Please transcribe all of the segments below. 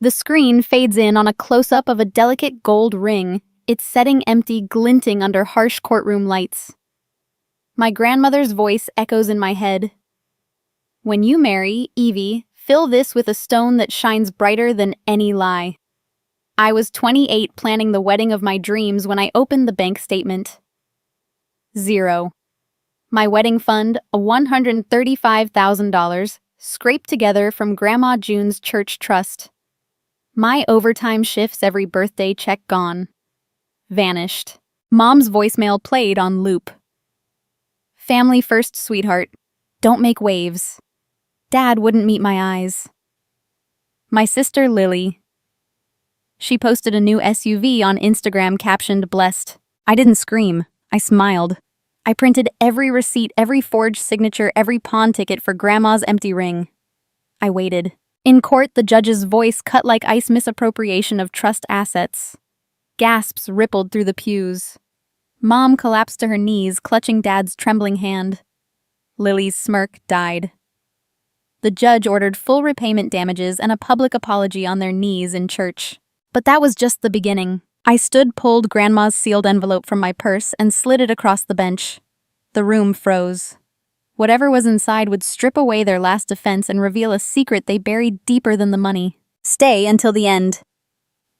The screen fades in on a close-up of a delicate gold ring, its setting empty, glinting under harsh courtroom lights. My grandmother's voice echoes in my head. When you marry, Evie, fill this with a stone that shines brighter than any lie. I was 28 planning the wedding of my dreams when I opened the bank statement. 0. My wedding fund, a $135,000, scraped together from Grandma June's church trust. My overtime shifts every birthday check gone. Vanished. Mom's voicemail played on loop. Family first, sweetheart. Don't make waves. Dad wouldn't meet my eyes. My sister Lily. She posted a new SUV on Instagram captioned blessed. I didn't scream. I smiled. I printed every receipt, every forged signature, every pawn ticket for Grandma's empty ring. I waited. In court, the judge's voice cut like ice misappropriation of trust assets. Gasps rippled through the pews. Mom collapsed to her knees, clutching Dad's trembling hand. Lily's smirk died. The judge ordered full repayment damages and a public apology on their knees in church. But that was just the beginning. I pulled Grandma's sealed envelope from my purse and slid it across the bench. The room froze. Whatever was inside would strip away their last defense and reveal a secret they buried deeper than the money. Stay until the end.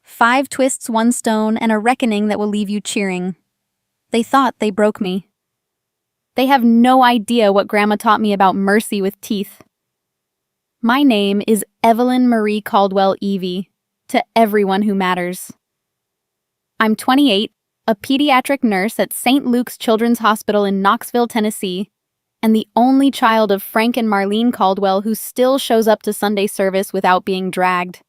5 twists, 1 stone, and a reckoning that will leave you cheering. They thought they broke me. They have no idea what Grandma taught me about mercy with teeth. My name is Evelyn Marie Caldwell Evie, to everyone who matters. I'm 28, a pediatric nurse at St. Luke's Children's Hospital in Knoxville, Tennessee, and the only child of Frank and Marlene Caldwell who still shows up to Sunday service without being dragged.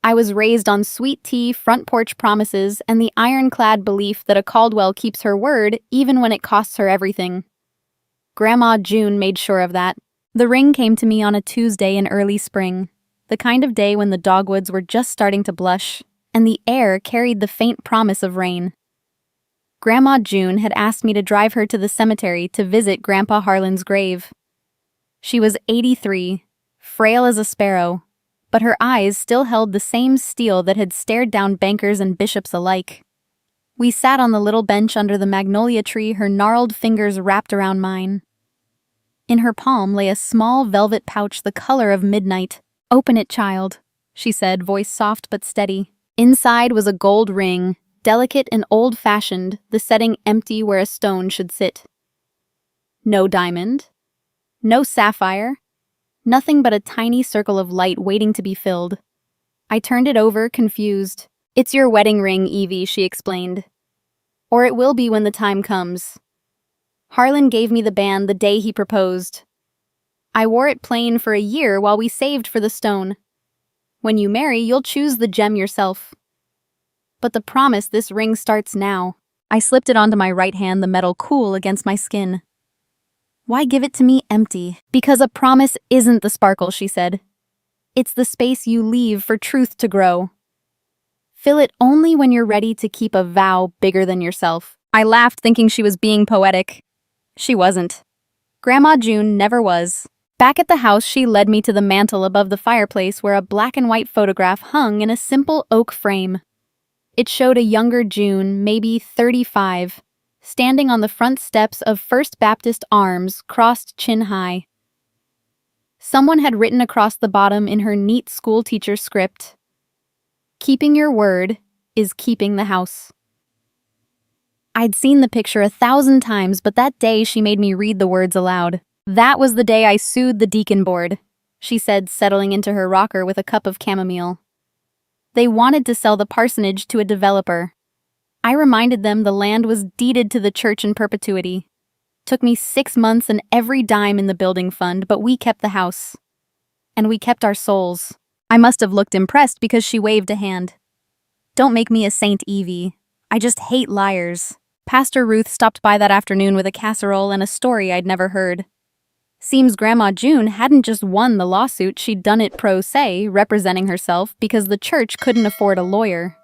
I was raised on sweet tea, front porch promises, and the ironclad belief that a Caldwell keeps her word even when it costs her everything. Grandma June made sure of that. The ring came to me on a Tuesday in early spring, the kind of day when the dogwoods were just starting to blush, and the air carried the faint promise of rain. Grandma June had asked me to drive her to the cemetery to visit Grandpa Harlan's grave. She was 83, frail as a sparrow, but her eyes still held the same steel that had stared down bankers and bishops alike. We sat on the little bench under the magnolia tree, her gnarled fingers wrapped around mine. In her palm lay a small velvet pouch the color of midnight. "Open it, child," she said, voice soft but steady. Inside was a gold ring, delicate and old-fashioned, the setting empty where a stone should sit. No diamond, no sapphire, nothing but a tiny circle of light waiting to be filled. I turned it over, confused. "It's your wedding ring, Evie," she explained. "Or it will be when the time comes. Harlan gave me the band the day he proposed. I wore it plain for a year while we saved for the stone. When you marry, you'll choose the gem yourself. But the promise, this ring starts now." I slipped it onto my right hand, the metal cool against my skin. "Why give it to me empty?" "Because a promise isn't the sparkle," she said. "It's the space you leave for truth to grow. Fill it only when you're ready to keep a vow bigger than yourself." I laughed, thinking she was being poetic. She wasn't. Grandma June never was. Back at the house, she led me to the mantel above the fireplace where a black and white photograph hung in a simple oak frame. It showed a younger June, maybe 35, standing on the front steps of First Baptist Arms, crossed chin high. Someone had written across the bottom in her neat schoolteacher script, "Keeping your word is keeping the house." I'd seen the picture 1,000 times, but that day she made me read the words aloud. "That was the day I sued the deacon board," she said, settling into her rocker with a cup of chamomile. "They wanted to sell the parsonage to a developer. I reminded them the land was deeded to the church in perpetuity. Took me 6 months and every dime in the building fund, but we kept the house. And we kept our souls." I must have looked impressed because she waved a hand. "Don't make me a saint, Evie. I just hate liars." Pastor Ruth stopped by that afternoon with a casserole and a story I'd never heard. Seems Grandma June hadn't just won the lawsuit, she'd done it pro se, representing herself, because the church couldn't afford a lawyer.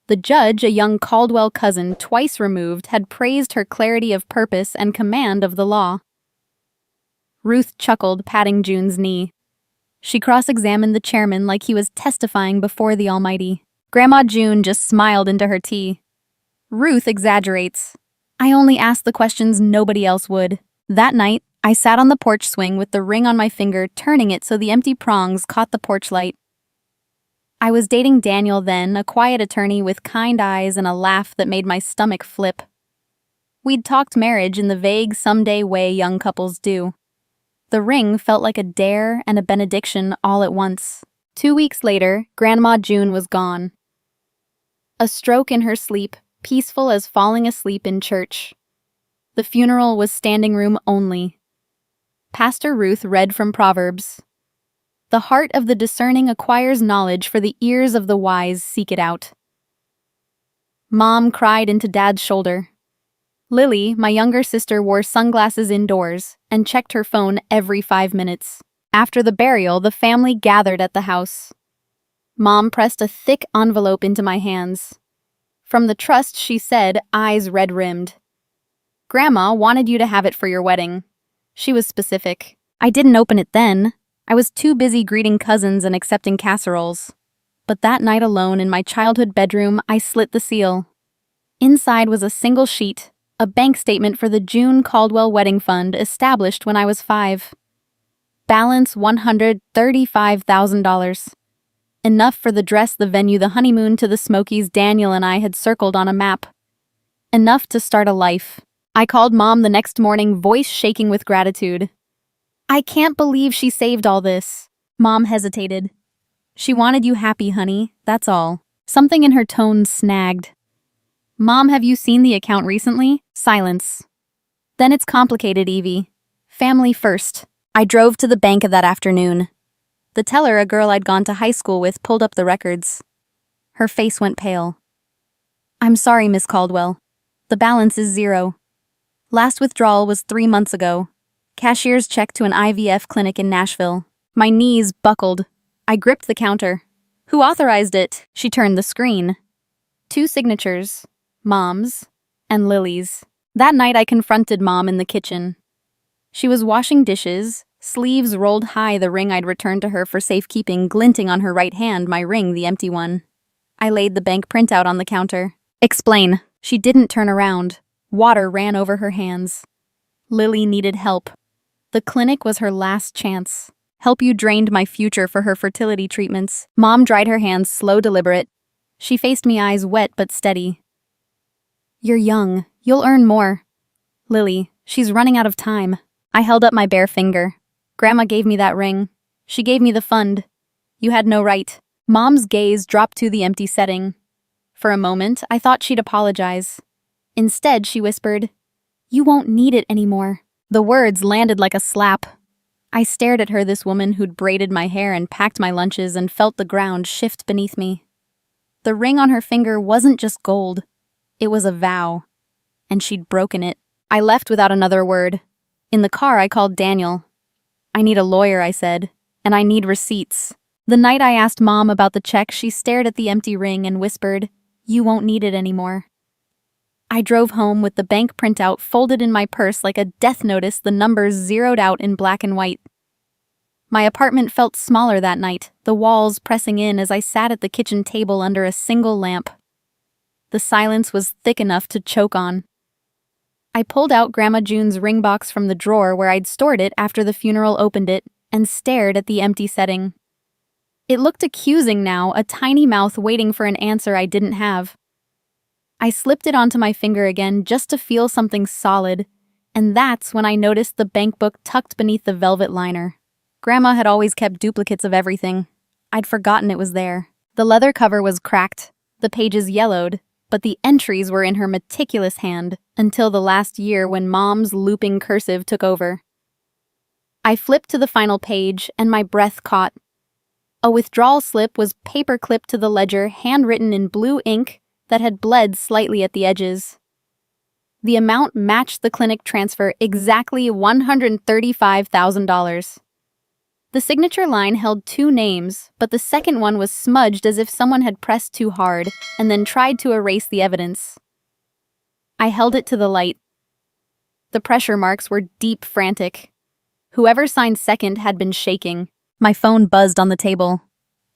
The judge, a young Caldwell cousin twice removed, had praised her clarity of purpose and command of the law. Ruth chuckled, patting June's knee. She cross-examined the chairman like he was testifying before the Almighty. Grandma June just smiled into her tea. Ruth exaggerates. I only asked the questions nobody else would. That night, I sat on the porch swing with the ring on my finger, turning it so the empty prongs caught the porch light. I was dating Daniel then, a quiet attorney with kind eyes and a laugh that made my stomach flip. We'd talked marriage in the vague someday way young couples do. The ring felt like a dare and a benediction all at once. 2 weeks later, Grandma June was gone. A stroke in her sleep, peaceful as falling asleep in church. The funeral was standing room only. Pastor Ruth read from Proverbs. The heart of the discerning acquires knowledge, for the ears of the wise seek it out. Mom cried into Dad's shoulder. Lily, my younger sister, wore sunglasses indoors and checked her phone every 5 minutes. After the burial, the family gathered at the house. Mom pressed a thick envelope into my hands. From the trust, she said, eyes red-rimmed. Grandma wanted you to have it for your wedding. She was specific. I didn't open it then. I was too busy greeting cousins and accepting casseroles. But that night alone in my childhood bedroom, I slit the seal. Inside was a single sheet, a bank statement for the June Caldwell Wedding Fund established when I was 5. Balance $135,000. Enough for the dress, the venue, the honeymoon to the Smokies Daniel and I had circled on a map. Enough to start a life. I called Mom the next morning, voice shaking with gratitude. I can't believe she saved all this. Mom hesitated. She wanted you happy, honey, that's all. Something in her tone snagged. Mom, have you seen the account recently? Silence. Then it's complicated, Evie. Family first. I drove to the bank that afternoon. The teller, a girl I'd gone to high school with, pulled up the records. Her face went pale. I'm sorry, Miss Caldwell. The balance is 0. Last withdrawal was 3 months ago. Cashier's check to an IVF clinic in Nashville. My knees buckled. I gripped the counter. Who authorized it? She turned the screen. 2 signatures. Mom's and Lily's. That night I confronted Mom in the kitchen. She was washing dishes, sleeves rolled high, the ring I'd returned to her for safekeeping glinting on her right hand, my ring, the empty one. I laid the bank printout on the counter. Explain. She didn't turn around. Water ran over her hands. Lily needed help. The clinic was her last chance. Help you drained my future for her fertility treatments. Mom dried her hands, slow, deliberate. She faced me, eyes wet but steady. You're young. You'll earn more. Lily, she's running out of time. I held up my bare finger. Grandma gave me that ring. She gave me the fund. You had no right. Mom's gaze dropped to the empty setting. For a moment, I thought she'd apologize. Instead, she whispered, You won't need it anymore. The words landed like a slap. I stared at her, this woman who'd braided my hair and packed my lunches, and felt the ground shift beneath me. The ring on her finger wasn't just gold. It was a vow. And she'd broken it. I left without another word. In the car, I called Daniel. I need a lawyer, I said, and I need receipts. The night I asked Mom about the check, she stared at the empty ring and whispered, You won't need it anymore. I drove home with the bank printout folded in my purse like a death notice, the numbers zeroed out in black and white. My apartment felt smaller that night, the walls pressing in as I sat at the kitchen table under a single lamp. The silence was thick enough to choke on. I pulled out Grandma June's ring box from the drawer where I'd stored it after the funeral, opened it, and stared at the empty setting. It looked accusing now, a tiny mouth waiting for an answer I didn't have. I slipped it onto my finger again just to feel something solid, and that's when I noticed the bank book tucked beneath the velvet liner. Grandma had always kept duplicates of everything. I'd forgotten it was there. The leather cover was cracked, the pages yellowed, but the entries were in her meticulous hand until the last year when Mom's looping cursive took over. I flipped to the final page, and my breath caught. A withdrawal slip was paper-clipped to the ledger, handwritten in blue ink that had bled slightly at the edges. The amount matched the clinic transfer, exactly $135,000. The signature line held 2 names, but the second one was smudged as if someone had pressed too hard and then tried to erase the evidence. I held it to the light. The pressure marks were deep, frantic. Whoever signed second had been shaking. My phone buzzed on the table.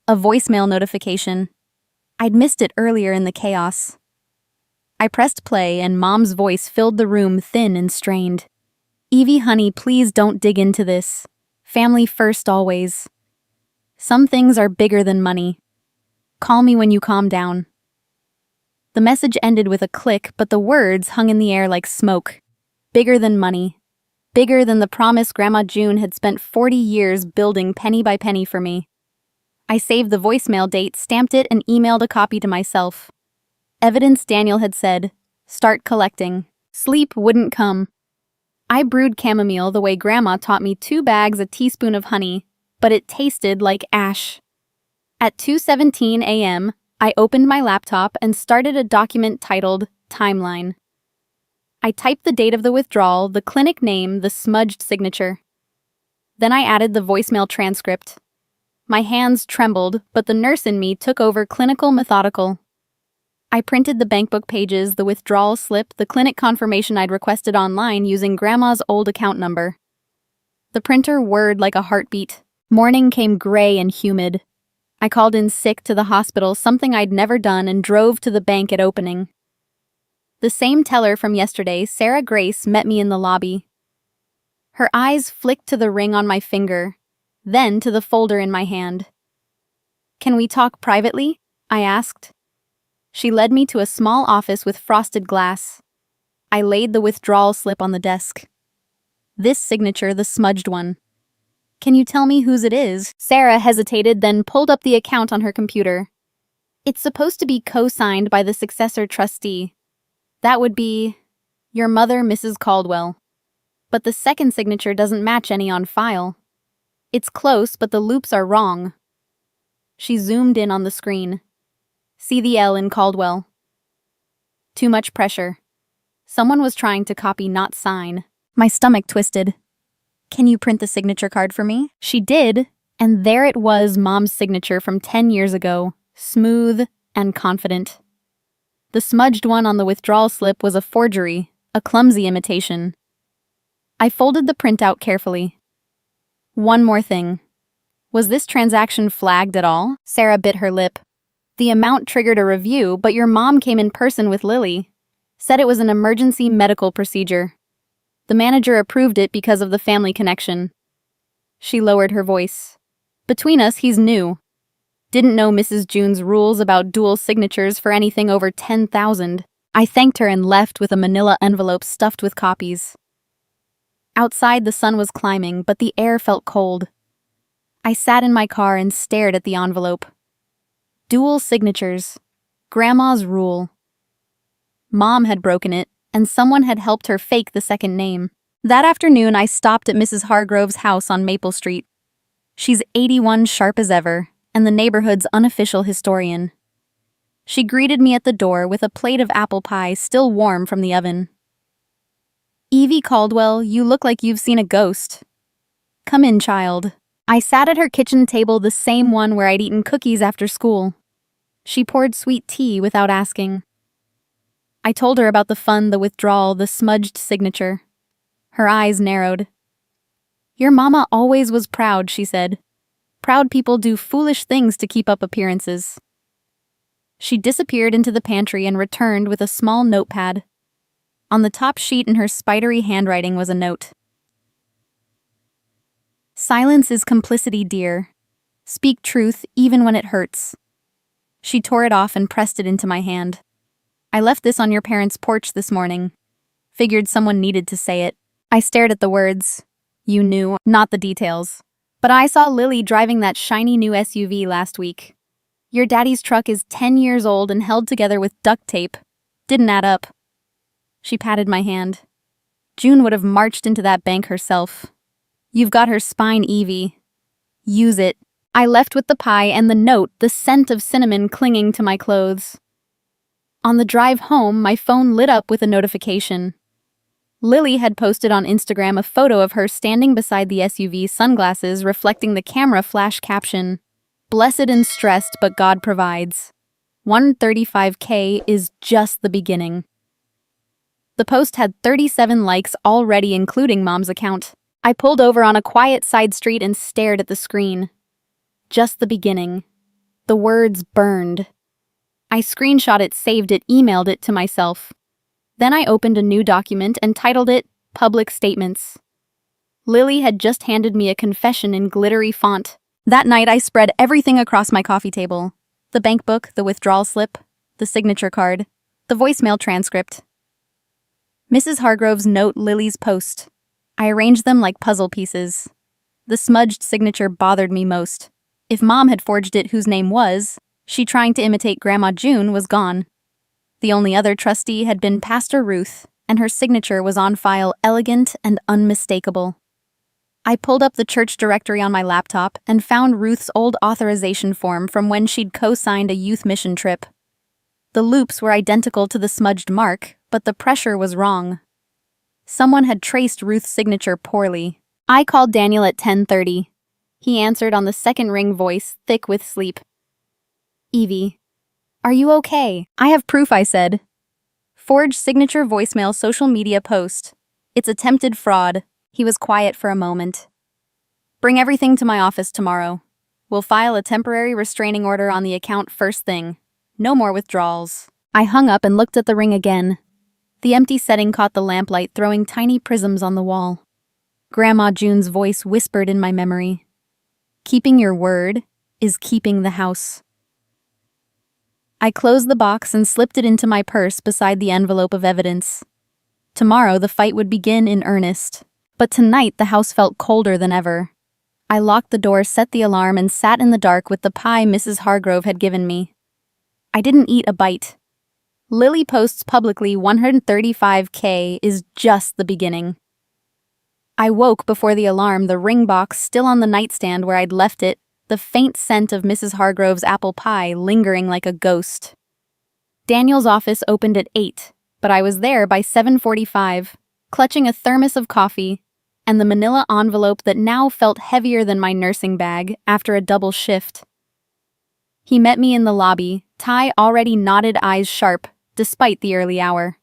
A voicemail notification. I'd missed it earlier in the chaos. I pressed play and Mom's voice filled the room thin and strained. Evie, honey, please don't dig into this. Family first always. Some things are bigger than money. Call me when you calm down. The message ended with a click, but the words hung in the air like smoke. Bigger than money. Bigger than the promise Grandma June had spent 40 years building penny by penny for me. I saved the voicemail date, stamped it, and emailed a copy to myself. Evidence Daniel had said, start collecting. Sleep wouldn't come. I brewed chamomile the way Grandma taught me, 2 bags, a teaspoon of honey, but it tasted like ash. At 2:17 a.m., I opened my laptop and started a document titled Timeline. I typed the date of the withdrawal, the clinic name, the smudged signature. Then I added the voicemail transcript. My hands trembled, but the nurse in me took over, clinical, methodical. I printed the bankbook pages, the withdrawal slip, the clinic confirmation I'd requested online using Grandma's old account number. The printer whirred like a heartbeat. Morning came gray and humid. I called in sick to the hospital, something I'd never done, and drove to the bank at opening. The same teller from yesterday, Sarah Grace, met me in the lobby. Her eyes flicked to the ring on my finger, then to the folder in my hand. Can we talk privately? I asked. She led me to a small office with frosted glass. I laid the withdrawal slip on the desk. This signature, the smudged one. Can you tell me whose it is? Sarah hesitated, then pulled up the account on her computer. It's supposed to be co-signed by the successor trustee. That would be your mother, Mrs. Caldwell. But the second signature doesn't match any on file. It's close, but the loops are wrong. She zoomed in on the screen. See the L in Caldwell. Too much pressure. Someone was trying to copy, not sign. My stomach twisted. Can you print the signature card for me? She did, and there it was, Mom's signature from 10 years ago, smooth and confident. The smudged one on the withdrawal slip was a forgery, a clumsy imitation. I folded the printout carefully. One more thing. Was this transaction flagged at all? Sarah bit her lip. The amount triggered a review, but your mom came in person with Lily. Said it was an emergency medical procedure. The manager approved it because of the family connection. She lowered her voice. Between us, he's new. Didn't know Mrs. June's rules about dual signatures for anything over 10,000. I thanked her and left with a manila envelope stuffed with copies. Outside, the sun was climbing, but the air felt cold. I sat in my car and stared at the envelope. Dual signatures. Grandma's rule. Mom had broken it, and someone had helped her fake the second name. That afternoon, I stopped at Mrs. Hargrove's house on Maple Street. She's 81, sharp as ever, and the neighborhood's unofficial historian. She greeted me at the door with a plate of apple pie still warm from the oven. Evie Caldwell, you look like you've seen a ghost. Come in, child. I sat at her kitchen table, the same one where I'd eaten cookies after school. She poured sweet tea without asking. I told her about the fun, the withdrawal, the smudged signature. Her eyes narrowed. Your mama always was proud, she said. Proud people do foolish things to keep up appearances. She disappeared into the pantry and returned with a small notepad. On the top sheet in her spidery handwriting was a note. Silence is complicity, dear. Speak truth even when it hurts. She tore it off and pressed it into my hand. I left this on your parents' porch this morning. Figured someone needed to say it. I stared at the words. You knew, not the details. But I saw Lily driving that shiny new SUV last week. Your daddy's truck is 10 years old and held together with duct tape. Didn't add up. She patted my hand. June would have marched into that bank herself. You've got her spine, Evie. Use it. I left with the pie and the note, the scent of cinnamon clinging to my clothes. On the drive home, my phone lit up with a notification. Lily had posted on Instagram a photo of her standing beside the SUV, sunglasses reflecting the camera flash caption, "Blessed and stressed, but God provides. 135K is just the beginning." The post had 37 likes already, including Mom's account. I pulled over on a quiet side street and stared at the screen. Just the beginning. The words burned. I screenshot it, saved it, emailed it to myself. Then I opened a new document and titled it Public Statements. Lily had just handed me a confession in glittery font. That night I spread everything across my coffee table. The bank book, the withdrawal slip, the signature card, the voicemail transcript. Mrs. Hargrove's note, Lily's post. I arranged them like puzzle pieces. The smudged signature bothered me most. If Mom had forged it, whose name was, she trying to imitate Grandma June, was gone. The only other trustee had been Pastor Ruth, and her signature was on file, elegant and unmistakable. I pulled up the church directory on my laptop and found Ruth's old authorization form from when she'd co-signed a youth mission trip. The loops were identical to the smudged mark, but the pressure was wrong. Someone had traced Ruth's signature poorly. I called Daniel at 10:30. He answered on the second ring, voice thick with sleep. Evie, are you okay? I have proof, I said. Forged signature, voicemail, social media post. It's attempted fraud. He was quiet for a moment. Bring everything to my office tomorrow. We'll file a temporary restraining order on the account first thing. No more withdrawals. I hung up and looked at the ring again. The empty setting caught the lamplight, throwing tiny prisms on the wall. Grandma June's voice whispered in my memory. Keeping your word is keeping the house. I closed the box and slipped it into my purse beside the envelope of evidence. Tomorrow the fight would begin in earnest. But tonight the house felt colder than ever. I locked the door, set the alarm, and sat in the dark with the pie Mrs. Hargrove had given me. I didn't eat a bite. Lily posts publicly 135K is just the beginning. I woke before the alarm, the ring box still on the nightstand where I'd left it, the faint scent of Mrs. Hargrove's apple pie lingering like a ghost. Daniel's office opened at 8, but I was there by 7:45, clutching a thermos of coffee and the manila envelope that now felt heavier than my nursing bag after a double shift. He met me in the lobby, tie already knotted, eyes sharp, despite the early hour.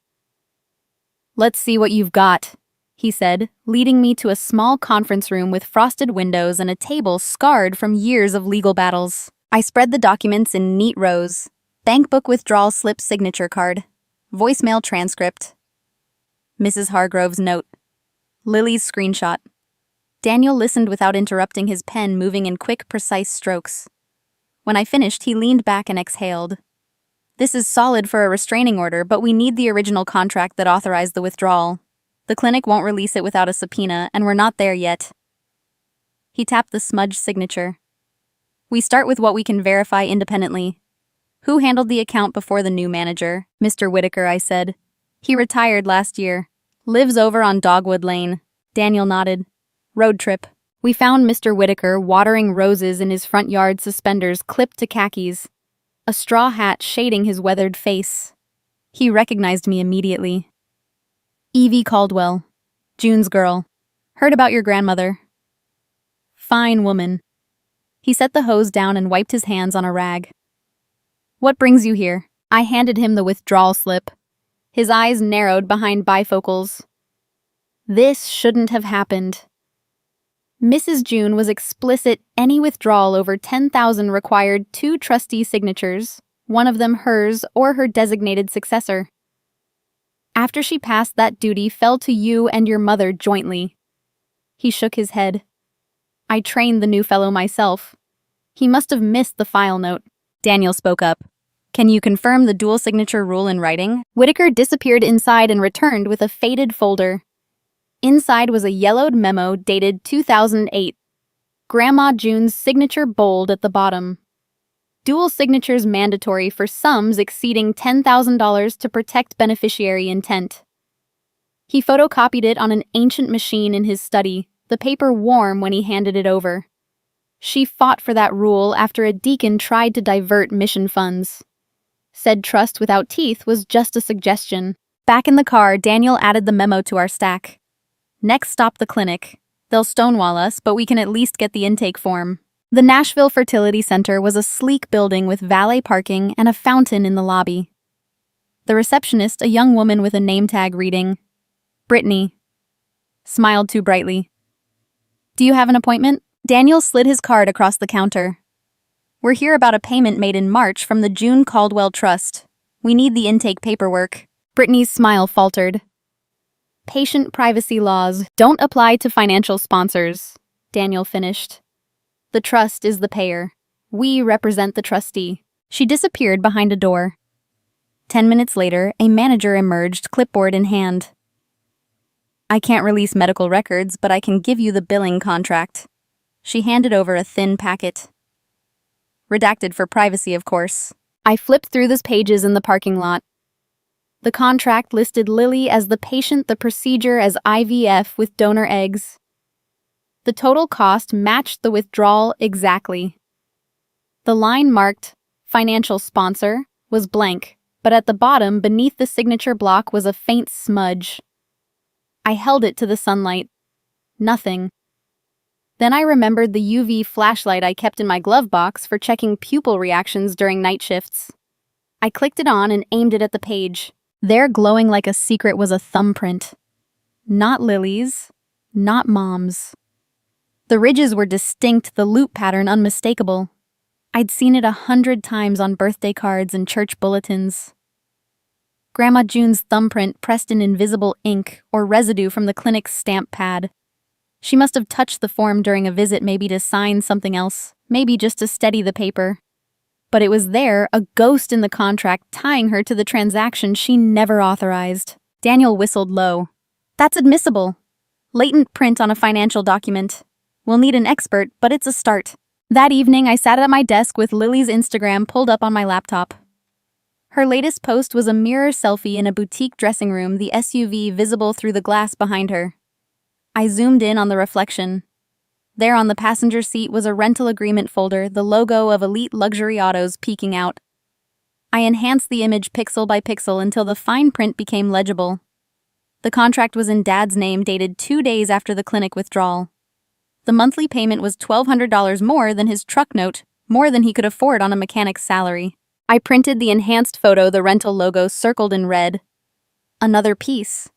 Let's see what you've got, he said, leading me to a small conference room with frosted windows and a table scarred from years of legal battles. I spread the documents in neat rows. Bank book, withdrawal slip, signature card, voicemail transcript, Mrs. Hargrove's note, Lily's screenshot. Daniel listened without interrupting, his pen moving in quick, precise strokes. When I finished, he leaned back and exhaled. This is solid for a restraining order, but we need the original contract that authorized the withdrawal. The clinic won't release it without a subpoena, and we're not there yet. He tapped the smudged signature. We start with what we can verify independently. Who handled the account before the new manager? Mr. Whitaker, I said. He retired last year. Lives over on Dogwood Lane. Daniel nodded. Road trip. We found Mr. Whitaker watering roses in his front yard, suspenders clipped to khakis, a straw hat shading his weathered face. He recognized me immediately. Evie Caldwell, June's girl. Heard about your grandmother. Fine woman. He set the hose down and wiped his hands on a rag. What brings you here? I handed him the withdrawal slip. His eyes narrowed behind bifocals. This shouldn't have happened. Mrs. June was explicit. Any withdrawal over $10,000 required 2 trustee signatures, one of them hers or her designated successor. After she passed, that duty fell to you and your mother jointly. He shook his head. I trained the new fellow myself. He must have missed the file note. Daniel spoke up. Can you confirm the dual signature rule in writing? Whitaker disappeared inside and returned with a faded folder. Inside was a yellowed memo dated 2008. Grandma June's signature bold at the bottom. Dual signatures mandatory for sums exceeding $10,000 to protect beneficiary intent. He photocopied it on an ancient machine in his study, the paper warm when he handed it over. She fought for that rule after a deacon tried to divert mission funds. Said trust without teeth was just a suggestion. Back in the car, Daniel added the memo to our stack. Next stop, the clinic. They'll stonewall us, but we can at least get the intake form. The Nashville Fertility Center was a sleek building with valet parking and a fountain in the lobby. The receptionist, a young woman with a name tag reading, Brittany, smiled too brightly. Do you have an appointment? Daniel slid his card across the counter. We're here about a payment made in March from the June Caldwell Trust. We need the intake paperwork. Brittany's smile faltered. Patient privacy laws don't apply to financial sponsors, Daniel finished. The trust is the payer. We represent the trustee. She disappeared behind a door. 10 minutes later, a manager emerged, clipboard in hand. I can't release medical records, but I can give you the billing contract. She handed over a thin packet. Redacted for privacy, of course. I flipped through the pages in the parking lot. The contract listed Lily as the patient, the procedure as IVF with donor eggs. The total cost matched the withdrawal exactly. The line marked financial sponsor was blank, but at the bottom, beneath the signature block, was a faint smudge. I held it to the sunlight. Nothing. Then I remembered the UV flashlight I kept in my glove box for checking pupil reactions during night shifts. I clicked it on and aimed it at the page. There, glowing like a secret, was a thumbprint. Not Lily's, not Mom's. The ridges were distinct, the loop pattern unmistakable. I'd seen it 100 times on birthday cards and church bulletins. Grandma June's thumbprint pressed in invisible ink or residue from the clinic's stamp pad. She must have touched the form during a visit, maybe to sign something else, maybe just to steady the paper. But it was there, a ghost in the contract, tying her to the transaction she never authorized. Daniel whistled low. That's admissible. Latent print on a financial document. We'll need an expert, but it's a start. That evening, I sat at my desk with Lily's Instagram pulled up on my laptop. Her latest post was a mirror selfie in a boutique dressing room, the SUV visible through the glass behind her. I zoomed in on the reflection. There on the passenger seat was a rental agreement folder, the logo of Elite Luxury Autos peeking out. I enhanced the image pixel by pixel until the fine print became legible. The contract was in Dad's name, dated 2 days after the clinic withdrawal. The monthly payment was $1,200 more than his truck note, more than he could afford on a mechanic's salary. I printed the enhanced photo, the rental logo circled in red. Another piece.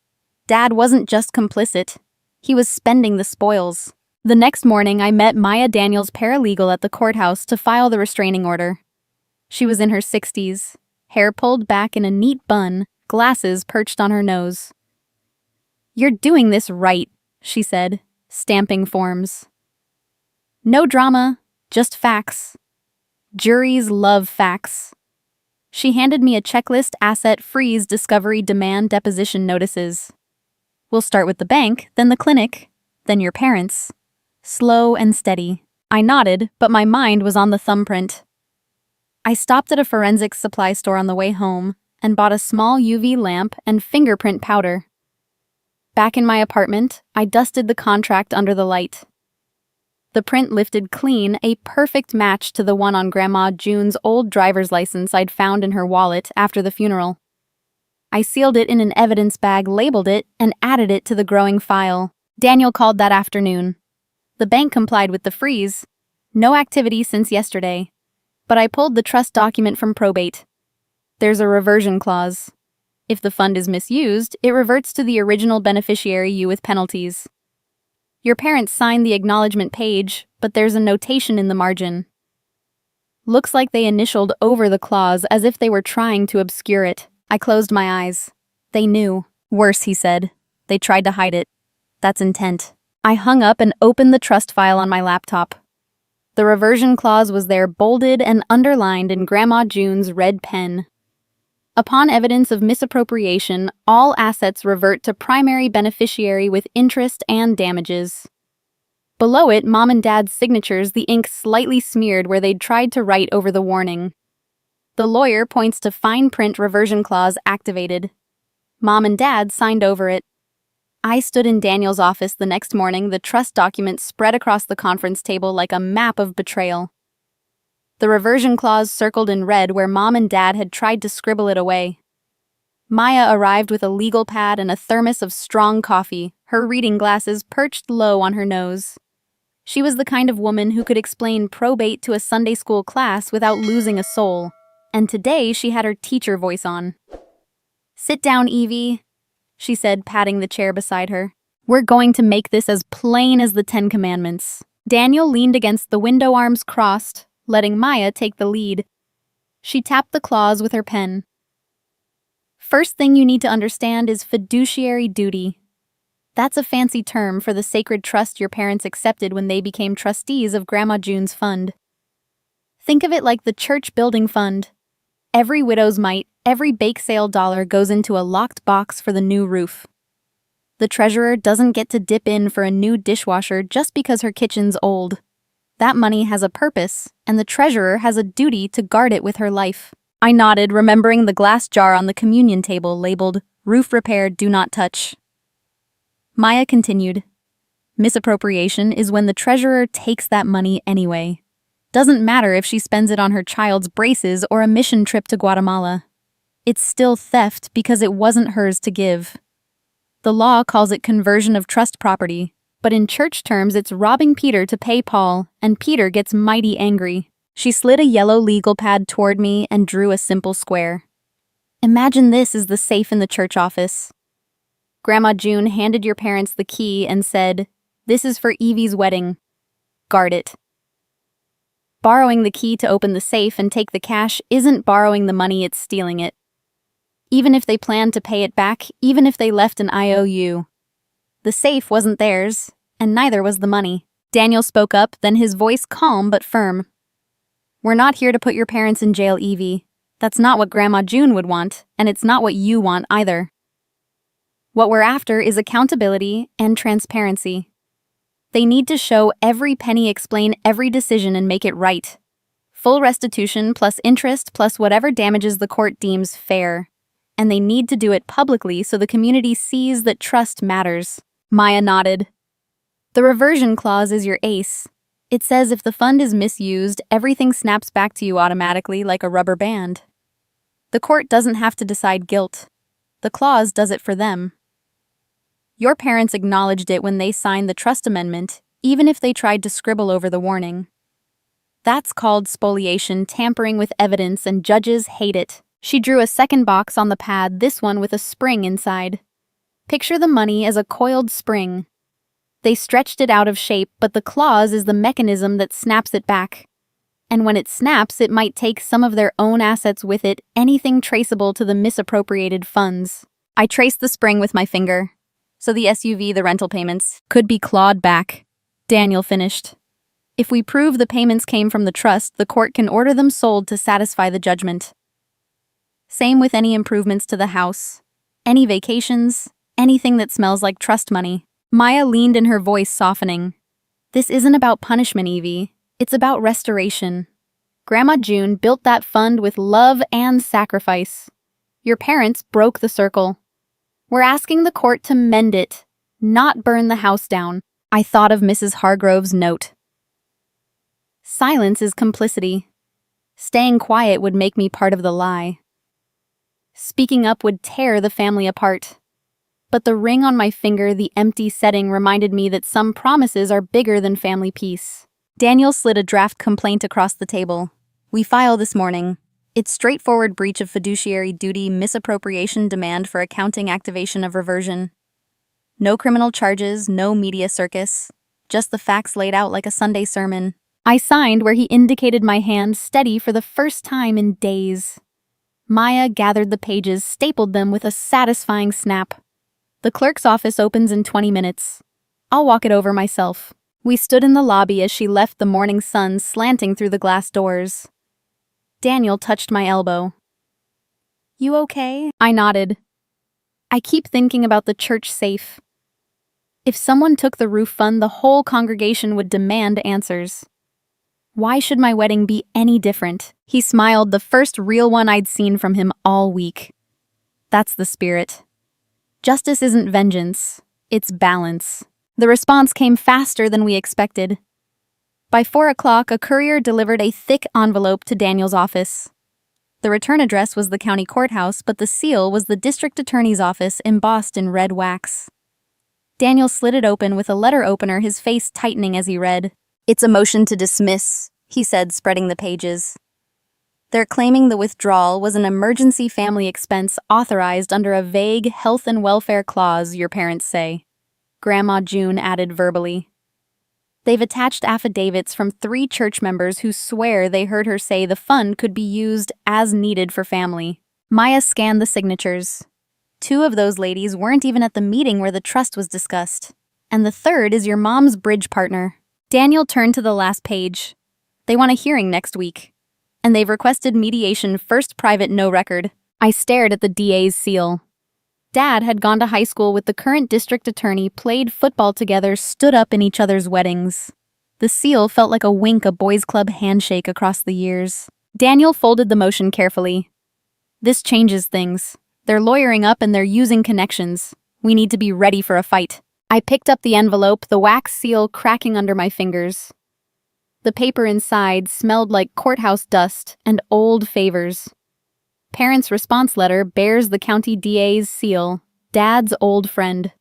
Dad wasn't just complicit. He was spending the spoils. The next morning, I met Maya Daniels' paralegal at the courthouse to file the restraining order. She was in her 60s, hair pulled back in a neat bun, glasses perched on her nose. "You're doing this right," she said, stamping forms. "No drama, just facts. Juries love facts." She handed me a checklist: asset, freeze, discovery, demand, deposition notices. "We'll start with the bank, then the clinic, then your parents. Slow and steady." I nodded, but my mind was on the thumbprint. I stopped at a forensics supply store on the way home and bought a small UV lamp and fingerprint powder. Back in my apartment, I dusted the contract under the light. The print lifted clean, a perfect match to the one on Grandma June's old driver's license I'd found in her wallet after the funeral. I sealed it in an evidence bag, labeled it, and added it to the growing file. Daniel called that afternoon. The bank complied with the freeze. No activity since yesterday. But I pulled the trust document from probate. There's a reversion clause. If the fund is misused, it reverts to the original beneficiary, you, with penalties. Your parents signed the acknowledgement page, but there's a notation in the margin. Looks like they initialed over the clause as if they were trying to obscure it. I closed my eyes. They knew. Worse, he said. They tried to hide it. That's intent. I hung up and opened the trust file on my laptop. The reversion clause was there, bolded and underlined in Grandma June's red pen. Upon evidence of misappropriation, all assets revert to primary beneficiary with interest and damages. Below it, Mom and Dad's signatures, the ink slightly smeared where they'd tried to write over the warning. The lawyer points to fine print: reversion clause activated. Mom and Dad signed over it. I stood in Daniel's office the next morning, the trust document spread across the conference table like a map of betrayal. The reversion clause circled in red where Mom and Dad had tried to scribble it away. Maya arrived with a legal pad and a thermos of strong coffee, her reading glasses perched low on her nose. She was the kind of woman who could explain probate to a Sunday school class without losing a soul, and today she had her teacher voice on. "Sit down, Evie," she said, patting the chair beside her. "We're going to make this as plain as the 10 Commandments." Daniel leaned against the window, arms crossed, letting Maya take the lead. She tapped the clause with her pen. First thing you need to understand is fiduciary duty. That's a fancy term for the sacred trust your parents accepted when they became trustees of Grandma June's fund. Think of it like the church building fund. Every widow's mite, every bake sale dollar goes into a locked box for the new roof. The treasurer doesn't get to dip in for a new dishwasher just because her kitchen's old. That money has a purpose, and the treasurer has a duty to guard it with her life. I nodded, remembering the glass jar on the communion table labeled, "Roof repair, do not touch." Maya continued, "Misappropriation is when the treasurer takes that money anyway. Doesn't matter if she spends it on her child's braces or a mission trip to Guatemala. It's still theft because it wasn't hers to give. The law calls it conversion of trust property, but in church terms it's robbing Peter to pay Paul, and Peter gets mighty angry." She slid a yellow legal pad toward me and drew a simple square. "Imagine this is the safe in the church office. Grandma June handed your parents the key and said, 'This is for Evie's wedding. Guard it.' Borrowing the key to open the safe and take the cash isn't borrowing the money, it's stealing it. Even if they planned to pay it back, even if they left an IOU. The safe wasn't theirs, and neither was the money." Daniel spoke up, then his voice calm but firm. "We're not here to put your parents in jail, Evie. That's not what Grandma June would want, and it's not what you want either. What we're after is accountability and transparency. They need to show every penny, explain every decision, and make it right. Full restitution plus interest plus whatever damages the court deems fair. And they need to do it publicly so the community sees that trust matters." Maya nodded. "The reversion clause is your ace. It says if the fund is misused, everything snaps back to you automatically like a rubber band. The court doesn't have to decide guilt. The clause does it for them. Your parents acknowledged it when they signed the trust amendment, even if they tried to scribble over the warning. That's called spoliation, tampering with evidence, and judges hate it." She drew a second box on the pad, this one with a spring inside. Picture the money as a coiled spring. They stretched it out of shape, but the clause is the mechanism that snaps it back. And when it snaps, it might take some of their own assets with it, anything traceable to the misappropriated funds. I traced the spring with my finger. So the SUV, the rental payments, could be clawed back. Daniel finished. If we prove the payments came from the trust, the court can order them sold to satisfy the judgment. Same with any improvements to the house. Any vacations, anything that smells like trust money. Maya leaned in, her voice softening. "This isn't about punishment, Evie. It's about restoration. Grandma June built that fund with love and sacrifice. Your parents broke the circle. We're asking the court to mend it, not burn the house down." I thought of Mrs. Hargrove's note. Silence is complicity. Staying quiet would make me part of the lie. Speaking up would tear the family apart. But the ring on my finger, the empty setting, reminded me that some promises are bigger than family peace. Daniel slid a draft complaint across the table. "We file this morning. It's straightforward breach of fiduciary duty, misappropriation, demand for accounting activation of reversion. No criminal charges, no media circus. Just the facts laid out like a Sunday sermon." I signed where he indicated my hand, steady for the first time in days. Maya gathered the pages, stapled them with a satisfying snap. "The clerk's office opens in 20 minutes. I'll walk it over myself." We stood in the lobby as she left, the morning sun slanting through the glass doors. Daniel touched my elbow. "You okay?" I nodded. "I keep thinking about the church safe. If someone took the roof fund, the whole congregation would demand answers. Why should my wedding be any different?" He smiled, the first real one I'd seen from him all week. "That's the spirit. Justice isn't vengeance, it's balance." The response came faster than we expected. By 4 o'clock, a courier delivered a thick envelope to Daniel's office. The return address was the county courthouse, but the seal was the district attorney's office embossed in red wax. Daniel slid it open with a letter opener, his face tightening as he read. "It's a motion to dismiss," he said, spreading the pages. "They're claiming the withdrawal was an emergency family expense authorized under a vague health and welfare clause, your parents say," Grandma June added verbally. They've attached affidavits from 3 church members who swear they heard her say the fund could be used as needed for family. Maya scanned the signatures. 2 of those ladies weren't even at the meeting where the trust was discussed. And the third is your mom's bridge partner. Daniel turned to the last page. They want a hearing next week. And they've requested mediation first private no record. I stared at the DA's seal. Dad had gone to high school with the current district attorney, played football together, stood up in each other's weddings. The seal felt like a wink a boys' club handshake across the years. Daniel folded the motion carefully. This changes things. They're lawyering up and they're using connections. We need to be ready for a fight. I picked up the envelope, the wax seal cracking under my fingers. The paper inside smelled like courthouse dust and old favors. Parents' response letter bears the county DA's seal, Dad's old friend.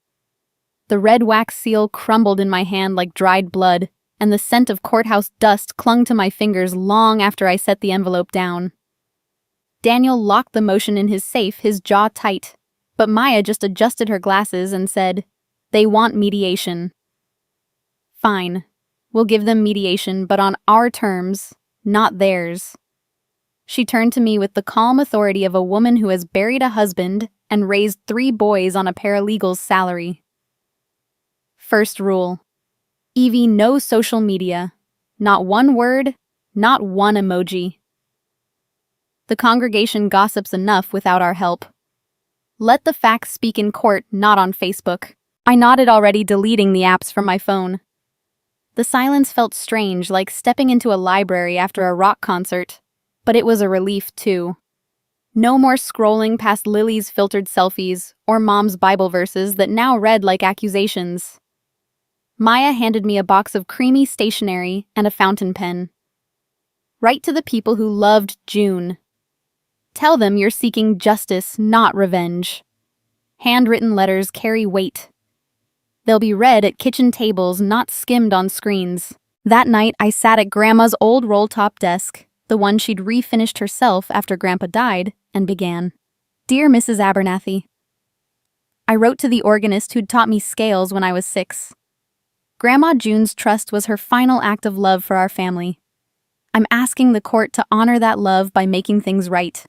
The red wax seal crumbled in my hand like dried blood, and the scent of courthouse dust clung to my fingers long after I set the envelope down. Daniel locked the motion in his safe, his jaw tight, but Maya just adjusted her glasses and said, "They want mediation." Fine. We'll give them mediation, but on our terms, not theirs. She turned to me with the calm authority of a woman who has buried a husband and raised 3 boys on a paralegal's salary. First rule. Evie, no social media. Not one word, not one emoji. The congregation gossips enough without our help. Let the facts speak in court, not on Facebook. I nodded already, deleting the apps from my phone. The silence felt strange, like stepping into a library after a rock concert. But it was a relief, too. No more scrolling past Lily's filtered selfies or Mom's Bible verses that now read like accusations. Maya handed me a box of creamy stationery and a fountain pen. Write to the people who loved June. Tell them you're seeking justice, not revenge. Handwritten letters carry weight. They'll be read at kitchen tables, not skimmed on screens. That night, I sat at Grandma's old roll-top desk, the one she'd refinished herself after Grandpa died, and began. Dear Mrs. Abernathy. I wrote to the organist who'd taught me scales when I was 6. Grandma June's trust was her final act of love for our family. I'm asking the court to honor that love by making things right.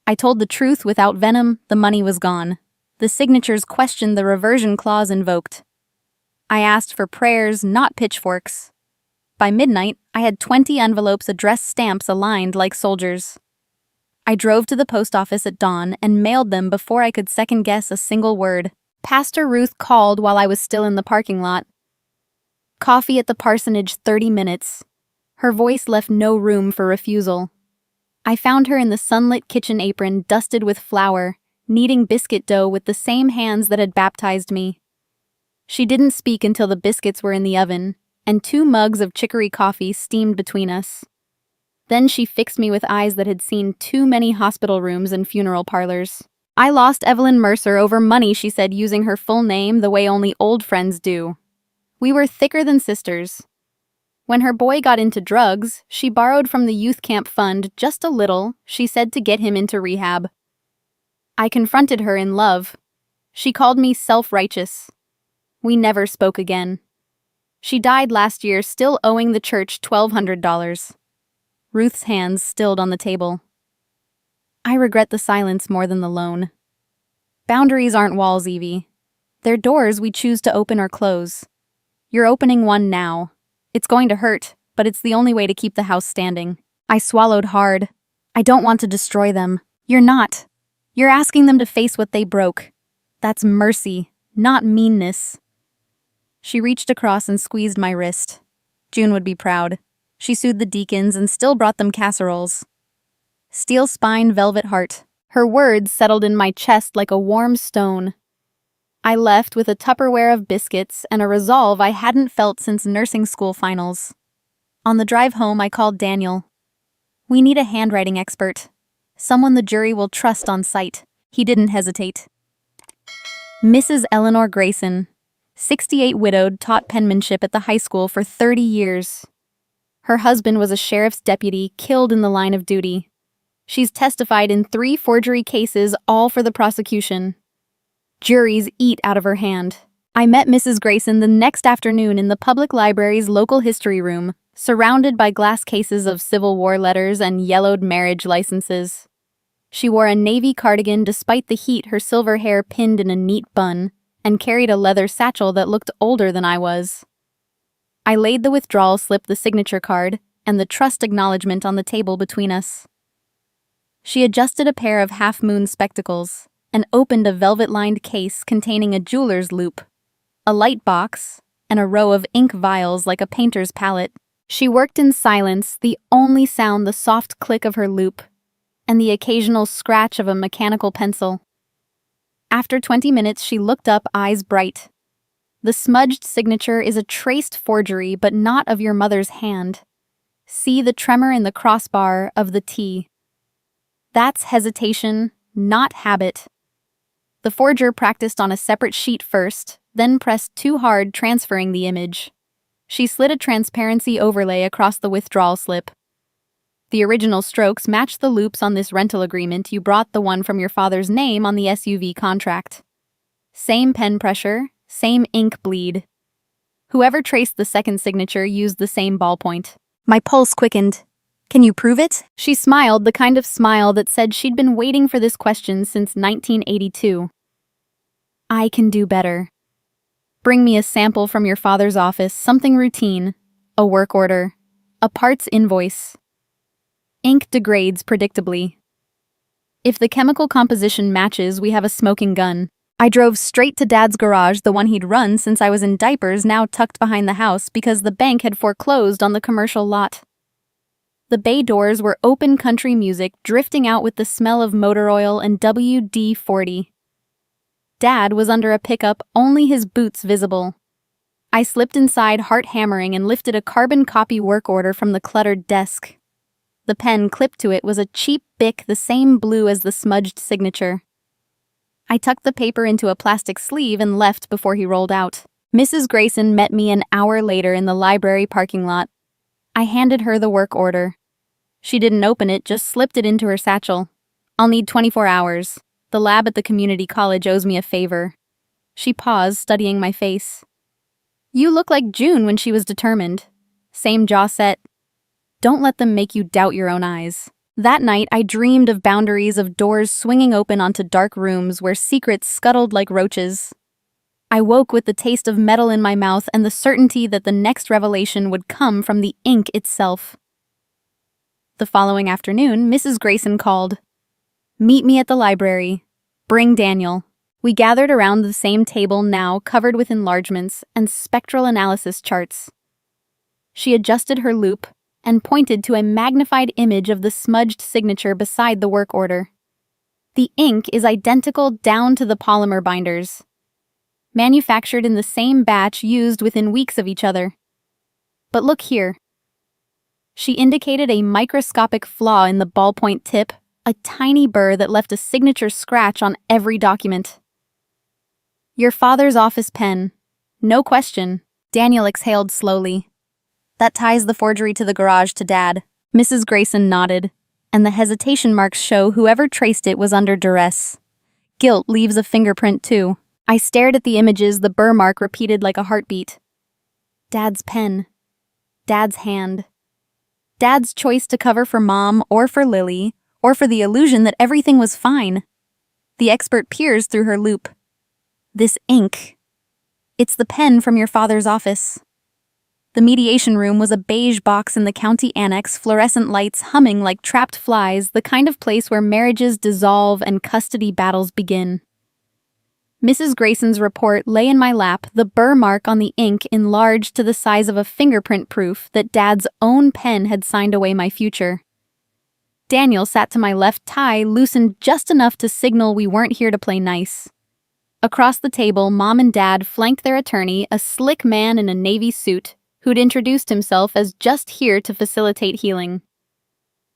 I told the truth without venom, the money was gone. The signatures questioned the reversion clause invoked. I asked for prayers, not pitchforks. By midnight, I had 20 envelopes addressed stamps aligned like soldiers. I drove to the post office at dawn and mailed them before I could second-guess a single word. Pastor Ruth called while I was still in the parking lot. Coffee at the parsonage 30 minutes. Her voice left no room for refusal. I found her in the sunlit kitchen apron dusted with flour, kneading biscuit dough with the same hands that had baptized me. She didn't speak until the biscuits were in the oven, and 2 mugs of chicory coffee steamed between us. Then she fixed me with eyes that had seen too many hospital rooms and funeral parlors. I lost Evelyn Mercer over money, she said, using her full name the way only old friends do. We were thicker than sisters. When her boy got into drugs, she borrowed from the youth camp fund just a little, she said, to get him into rehab. I confronted her in love. She called me self-righteous. We never spoke again. She died last year, still owing the church $1,200. Ruth's hands stilled on the table. I regret the silence more than the loan. Boundaries aren't walls, Evie. They're doors we choose to open or close. You're opening one now. It's going to hurt, but it's the only way to keep the house standing. I swallowed hard. I don't want to destroy them. You're not. You're asking them to face what they broke. That's mercy, not meanness. She reached across and squeezed my wrist. June would be proud. She soothed the deacons and still brought them casseroles. Steel spine, velvet heart. Her words settled in my chest like a warm stone. I left with a Tupperware of biscuits and a resolve I hadn't felt since nursing school finals. On the drive home, I called Daniel. We need a handwriting expert. Someone the jury will trust on sight. He didn't hesitate. Mrs. Eleanor Grayson, 68, widowed, taught penmanship at the high school for 30 years. Her husband was a sheriff's deputy, killed in the line of duty. She's testified in 3 forgery cases, all for the prosecution. Juries eat out of her hand. I met Mrs. Grayson the next afternoon in the public library's local history room, surrounded by glass cases of Civil War letters and yellowed marriage licenses. She wore a navy cardigan despite the heat, her silver hair pinned in a neat bun, and carried a leather satchel that looked older than I was. I laid the withdrawal slip, the signature card, and the trust acknowledgement on the table between us. She adjusted a pair of half-moon spectacles and opened a velvet-lined case containing a jeweler's loupe, a light box, and a row of ink vials like a painter's palette. She worked in silence, the only sound the soft click of her loupe and the occasional scratch of a mechanical pencil. After 20 minutes, she looked up, eyes bright. The smudged signature is a traced forgery, but not of your mother's hand. See the tremor in the crossbar of the T. That's hesitation, not habit. The forger practiced on a separate sheet first, then pressed too hard, transferring the image. She slid a transparency overlay across the withdrawal slip. The original strokes matched the loops on this rental agreement. You brought the one from your father's name on the SUV contract. Same pen pressure, same ink bleed. Whoever traced the second signature used the same ballpoint. My pulse quickened. Can you prove it? She smiled, the kind of smile that said she'd been waiting for this question since 1982. I can do better. Bring me a sample from your father's office, something routine, a work order, a parts invoice. Ink degrades predictably. If the chemical composition matches, we have a smoking gun. I drove straight to Dad's garage, the one he'd run since I was in diapers, now tucked behind the house because the bank had foreclosed on the commercial lot. The bay doors were open, country music drifting out with the smell of motor oil and WD-40. Dad was under a pickup, only his boots visible. I slipped inside, heart hammering, and lifted a carbon copy work order from the cluttered desk. The pen clipped to it was a cheap Bic, the same blue as the smudged signature. I tucked the paper into a plastic sleeve and left before he rolled out. Mrs. Grayson met me an hour later in the library parking lot. I handed her the work order. She didn't open it, just slipped it into her satchel. I'll need 24 hours. The lab at the community college owes me a favor. She paused, studying my face. You look like June when she was determined. Same jaw set. Don't let them make you doubt your own eyes. That night, I dreamed of boundaries, of doors swinging open onto dark rooms where secrets scuttled like roaches. I woke with the taste of metal in my mouth and the certainty that the next revelation would come from the ink itself. The following afternoon, Mrs. Grayson called. Meet me at the library. Bring Daniel. We gathered around the same table now, covered with enlargements and spectral analysis charts. She adjusted her loupe and pointed to a magnified image of the smudged signature beside the work order. The ink is identical down to the polymer binders. Manufactured in the same batch, used within weeks of each other. But look here. She indicated a microscopic flaw in the ballpoint tip, a tiny burr that left a signature scratch on every document. Your father's office pen. No question. Daniel exhaled slowly. That ties the forgery to the garage to Dad. Mrs. Grayson nodded, and the hesitation marks show whoever traced it was under duress. Guilt leaves a fingerprint too. I stared at the images, the burr mark repeated like a heartbeat. Dad's pen. Dad's hand. Dad's choice to cover for Mom or for Lily, or for the illusion that everything was fine. The expert peers through her loupe. This ink. It's the pen from your father's office. The mediation room was a beige box in the county annex, fluorescent lights humming like trapped flies, the kind of place where marriages dissolve and custody battles begin. Mrs. Grayson's report lay in my lap, the burr mark on the ink enlarged to the size of a fingerprint, proof that Dad's own pen had signed away my future. Daniel sat to my left, tie loosened just enough to signal we weren't here to play nice. Across the table, Mom and Dad flanked their attorney, a slick man in a navy suit, who'd introduced himself as just here to facilitate healing.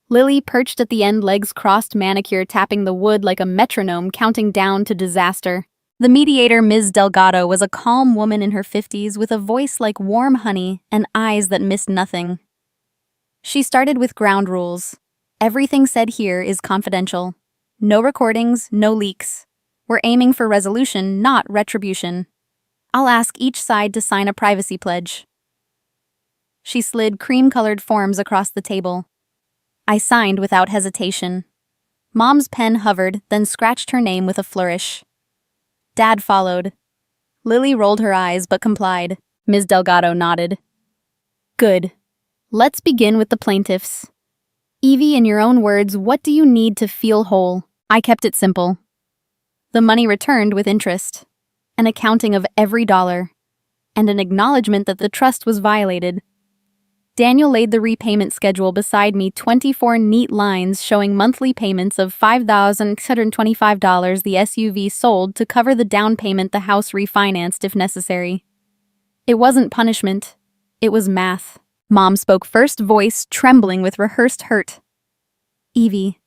Lily perched at the end, legs crossed, manicure tapping the wood like a metronome, counting down to disaster. The mediator, Ms. Delgado, was a calm woman in her 50s with a voice like warm honey and eyes that missed nothing. She started with ground rules. Everything said here is confidential. No recordings, no leaks. We're aiming for resolution, not retribution. I'll ask each side to sign a privacy pledge. She slid cream-colored forms across the table. I signed without hesitation. Mom's pen hovered, then scratched her name with a flourish. Dad followed. Lily rolled her eyes but complied. Ms. Delgado nodded. Good. Let's begin with the plaintiffs. Evie, in your own words, what do you need to feel whole? I kept it simple. The money returned with interest, an accounting of every dollar, and an acknowledgement that the trust was violated. Daniel laid the repayment schedule beside me, 24 neat lines showing monthly payments of $5,625 the SUV sold to cover the down payment the house refinanced if necessary. It wasn't punishment. It was math. Mom spoke first, voice trembling with rehearsed hurt. Evie,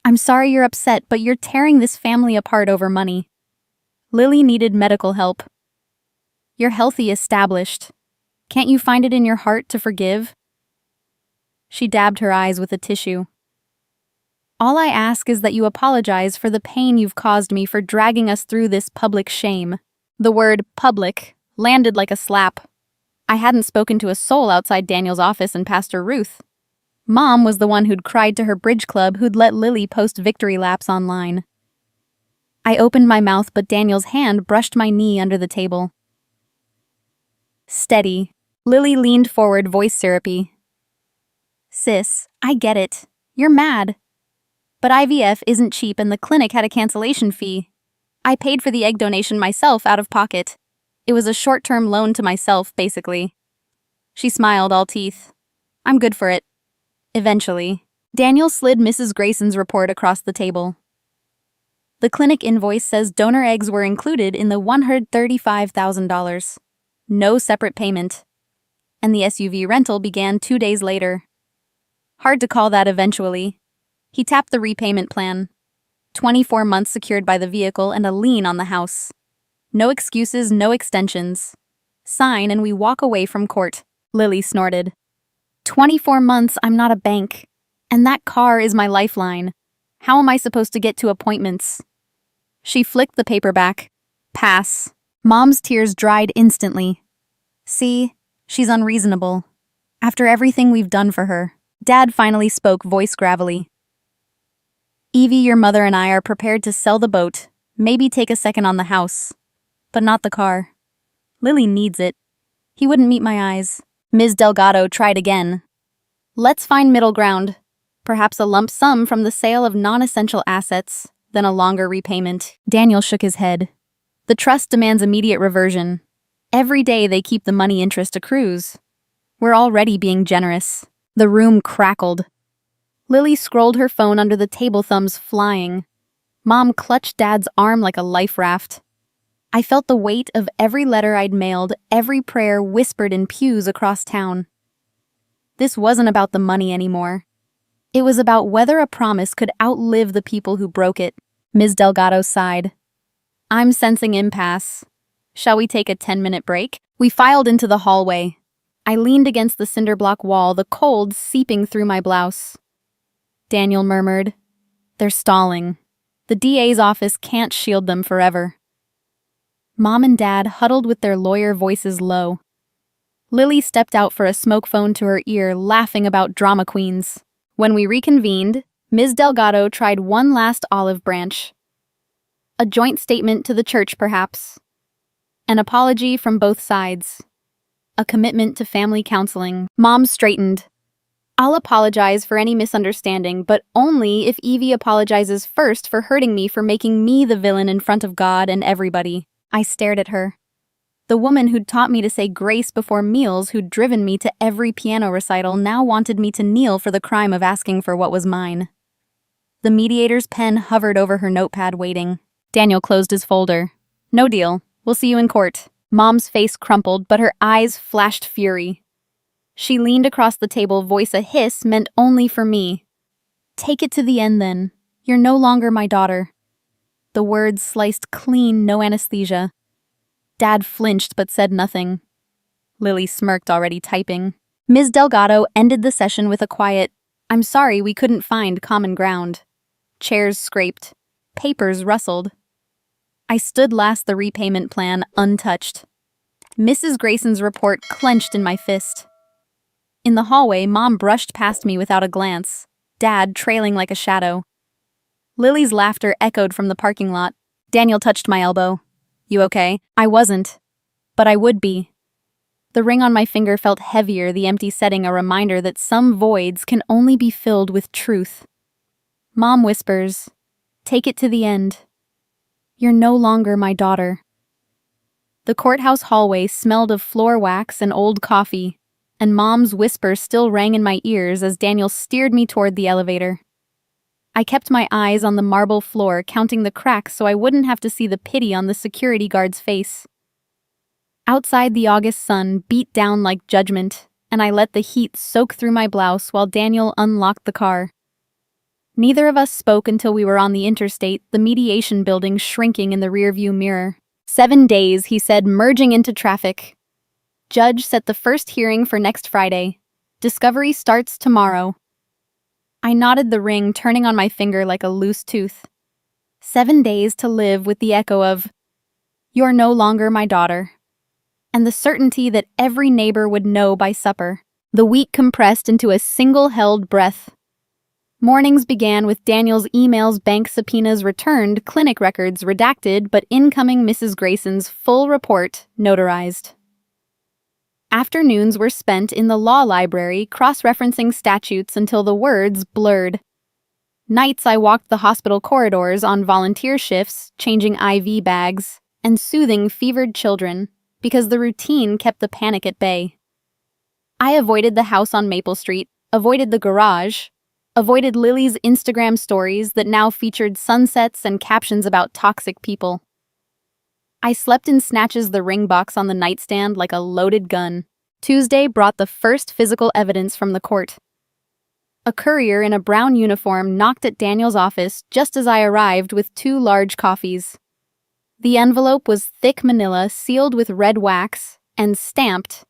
I'm sorry you're upset, but you're tearing this family apart over money. Lily needed medical help. You're healthy, established. Can't you find it in your heart to forgive? She dabbed her eyes with a tissue. All I ask is that you apologize for the pain you've caused me for dragging us through this public shame. The word public landed like a slap. I hadn't spoken to a soul outside Daniel's office and Pastor Ruth. Mom was the one who'd cried to her bridge club who'd let Lily post victory laps online. I opened my mouth, but Daniel's hand brushed my knee under the table. Steady. Lily leaned forward, voice syrupy. Sis, I get it. You're mad. But IVF isn't cheap and the clinic had a cancellation fee. I paid for the egg donation myself out of pocket. It was a short-term loan to myself, basically. She smiled, all teeth. I'm good for it. Eventually. Daniel slid Mrs. Grayson's report across the table. The clinic invoice says donor eggs were included in the $135,000. No separate payment. And the SUV rental began 2 days later. Hard to call that eventually. He tapped the repayment plan. 24 months secured by the vehicle and a lien on the house. No excuses, no extensions. Sign and we walk away from court. Lily snorted. 24 months, I'm not a bank. And that car is my lifeline. How am I supposed to get to appointments? She flicked the paper back. Pass. Mom's tears dried instantly. See, she's unreasonable. After everything we've done for her. Dad finally spoke, voice gravelly. Evie, your mother and I are prepared to sell the boat, maybe take a second on the house. But not the car. Lily needs it. He wouldn't meet my eyes. Ms. Delgado tried again. Let's find middle ground. Perhaps a lump sum from the sale of non-essential assets, then a longer repayment. Daniel shook his head. The trust demands immediate reversion. Every day they keep the money interest accrues. We're already being generous. The room crackled. Lily scrolled her phone under the table, thumbs flying. Mom clutched Dad's arm like a life raft. I felt the weight of every letter I'd mailed, every prayer whispered in pews across town. This wasn't about the money anymore. It was about whether a promise could outlive the people who broke it. Ms. Delgado sighed. I'm sensing impasse. Shall we take a 10-minute break? We filed into the hallway. I leaned against the cinder block wall, the cold seeping through my blouse. Daniel murmured, They're stalling. The DA's office can't shield them forever. Mom and Dad huddled with their lawyer voices low. Lily stepped out for a smoke phone to her ear, laughing about drama queens. When we reconvened, Ms. Delgado tried one last olive branch. A joint statement to the church, perhaps. An apology from both sides. A commitment to family counseling. Mom straightened. I'll apologize for any misunderstanding, but only if Evie apologizes first for hurting me, for making me the villain in front of God and everybody. I stared at her. The woman who'd taught me to say grace before meals, who'd driven me to every piano recital, now wanted me to kneel for the crime of asking for what was mine. The mediator's pen hovered over her notepad, waiting. Daniel closed his folder. No deal. We'll see you in court. Mom's face crumpled, but her eyes flashed fury. She leaned across the table, voice a hiss meant only for me. Take it to the end, then. You're no longer my daughter. The words sliced clean, no anesthesia. Dad flinched but said nothing. Lily smirked, already typing. Ms. Delgado ended the session with a quiet, I'm sorry we couldn't find common ground. Chairs scraped. Papers rustled. I stood last the repayment plan untouched. Mrs. Grayson's report clenched in my fist. In the hallway, Mom brushed past me without a glance, Dad trailing like a shadow. Lily's laughter echoed from the parking lot. Daniel touched my elbow. "You okay?" I wasn't, but I would be. The ring on my finger felt heavier, the empty setting a reminder that some voids can only be filled with truth. Mom whispers, "Take it to the end. You're no longer my daughter." The courthouse hallway smelled of floor wax and old coffee, and Mom's whisper still rang in my ears as Daniel steered me toward the elevator. I kept my eyes on the marble floor, counting the cracks so I wouldn't have to see the pity on the security guard's face. Outside, the August sun beat down like judgment, and I let the heat soak through my blouse while Daniel unlocked the car. Neither of us spoke until we were on the interstate, the mediation building shrinking in the rearview mirror. 7 days, he said, merging into traffic. Judge set the first hearing for next Friday. Discovery starts tomorrow. I knotted the ring, turning on my finger like a loose tooth. 7 days to live with the echo of, "You're no longer my daughter," and the certainty that every neighbor would know by supper. The week compressed into a single held breath. Mornings began with Daniel's emails, bank subpoenas returned, clinic records redacted, but incoming Mrs. Grayson's full report notarized. Afternoons were spent in the law library, cross-referencing statutes until the words blurred. Nights I walked the hospital corridors on volunteer shifts, changing IV bags, and soothing fevered children, because the routine kept the panic at bay. I avoided the house on Maple Street, avoided the garage, avoided Lily's Instagram stories that now featured sunsets and captions about toxic people. I slept in snatches, the ring box on the nightstand like a loaded gun. Tuesday brought the first physical evidence from the court. A courier in a brown uniform knocked at Daniel's office just as I arrived with 2 large coffees. The envelope was thick manila, sealed with red wax, and stamped,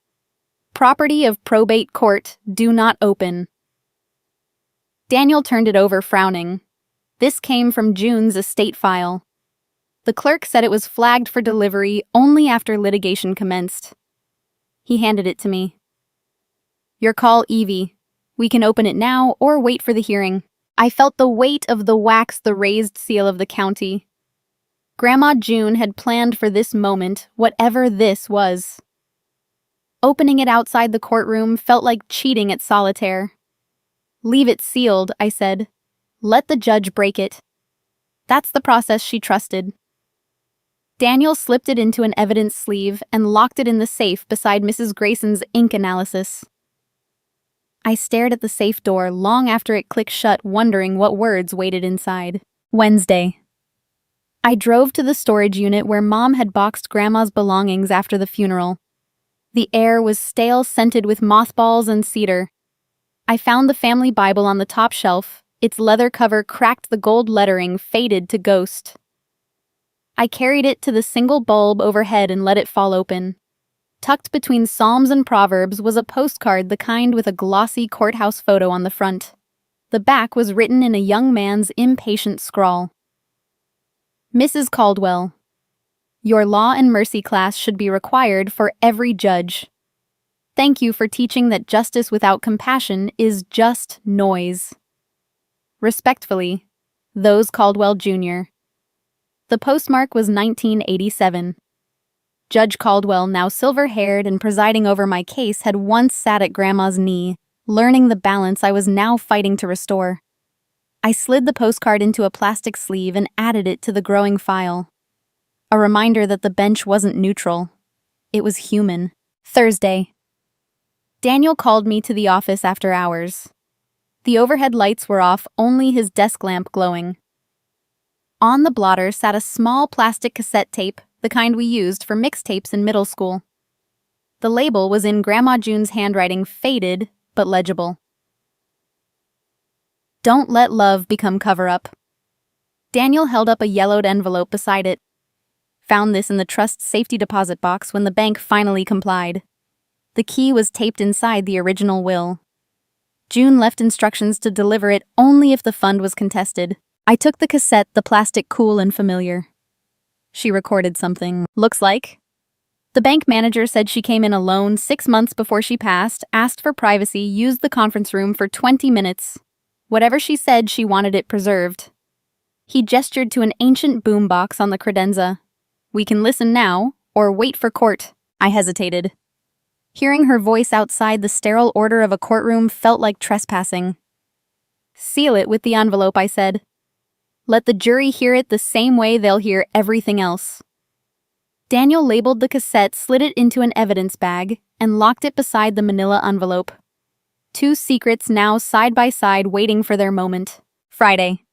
"Property of probate court, do not open." Daniel turned it over, frowning. This came from June's estate file. The clerk said it was flagged for delivery only after litigation commenced. He handed it to me. "Your call, Evie. We can open it now or wait for the hearing." I felt the weight of the wax, the raised seal of the county. Grandma June had planned for this moment, whatever this was. Opening it outside the courtroom felt like cheating at solitaire. "Leave it sealed," I said. "Let the judge break it." That's the process she trusted. Daniel slipped it into an evidence sleeve and locked it in the safe beside Mrs. Grayson's ink analysis. I stared at the safe door long after it clicked shut, wondering what words waited inside. Wednesday. I drove to the storage unit where Mom had boxed Grandma's belongings after the funeral. The air was stale, scented with mothballs and cedar. I found the family Bible on the top shelf, its leather cover cracked, the gold lettering faded to ghost. I carried it to the single bulb overhead and let it fall open. Tucked between Psalms and Proverbs was a postcard, the kind with a glossy courthouse photo on the front. The back was written in a young man's impatient scrawl. "Mrs. Caldwell, your Law and Mercy class should be required for every judge. Thank you for teaching that justice without compassion is just noise. Respectfully, those Caldwell Jr." The postmark was 1987. Judge Caldwell, now silver-haired and presiding over my case, had once sat at Grandma's knee, learning the balance I was now fighting to restore. I slid the postcard into a plastic sleeve and added it to the growing file. A reminder that the bench wasn't neutral. It was human. Thursday. Daniel called me to the office after hours. The overhead lights were off, only his desk lamp glowing. On the blotter sat a small plastic cassette tape, the kind we used for mixtapes in middle school. The label was in Grandma June's handwriting, faded but legible. "Don't let love become cover-up." Daniel held up a yellowed envelope beside it. Found this in the trust's safety deposit box when the bank finally complied. The key was taped inside the original will. June left instructions to deliver it only if the fund was contested. I took the cassette, the plastic cool and familiar. She recorded something. "Looks like The bank manager said she came in alone 6 months before she passed, asked for privacy, used the conference room for 20 minutes. Whatever she said, she wanted it preserved. He gestured to an ancient boombox on the credenza. We can listen now, or wait for court. I hesitated. Hearing her voice outside the sterile order of a courtroom felt like trespassing. Seal it with the envelope, I said. Let the jury hear it the same way they'll hear everything else. Daniel labeled the cassette, slid it into an evidence bag, and locked it beside the manila envelope. 2 secrets now side by side waiting for their moment. Friday.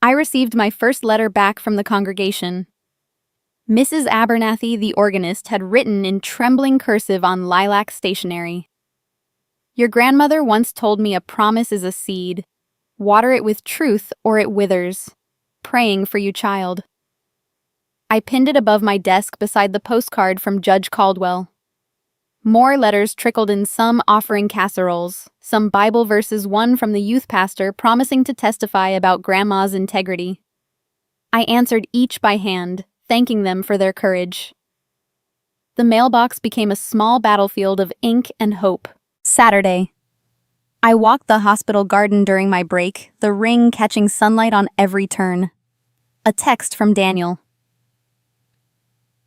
I received my first letter back from the congregation. Mrs. Abernathy, the organist, had written in trembling cursive on lilac stationery. Your grandmother once told me a promise is a seed. Water it with truth or it withers. Praying for you, child. I pinned it above my desk beside the postcard from Judge Caldwell. More letters trickled in, some offering casseroles, some Bible verses, one from the youth pastor promising to testify about Grandma's integrity. I answered each by hand, thanking them for their courage. The mailbox became a small battlefield of ink and hope. Saturday. I walked the hospital garden during my break, the ring catching sunlight on every turn. A text from Daniel.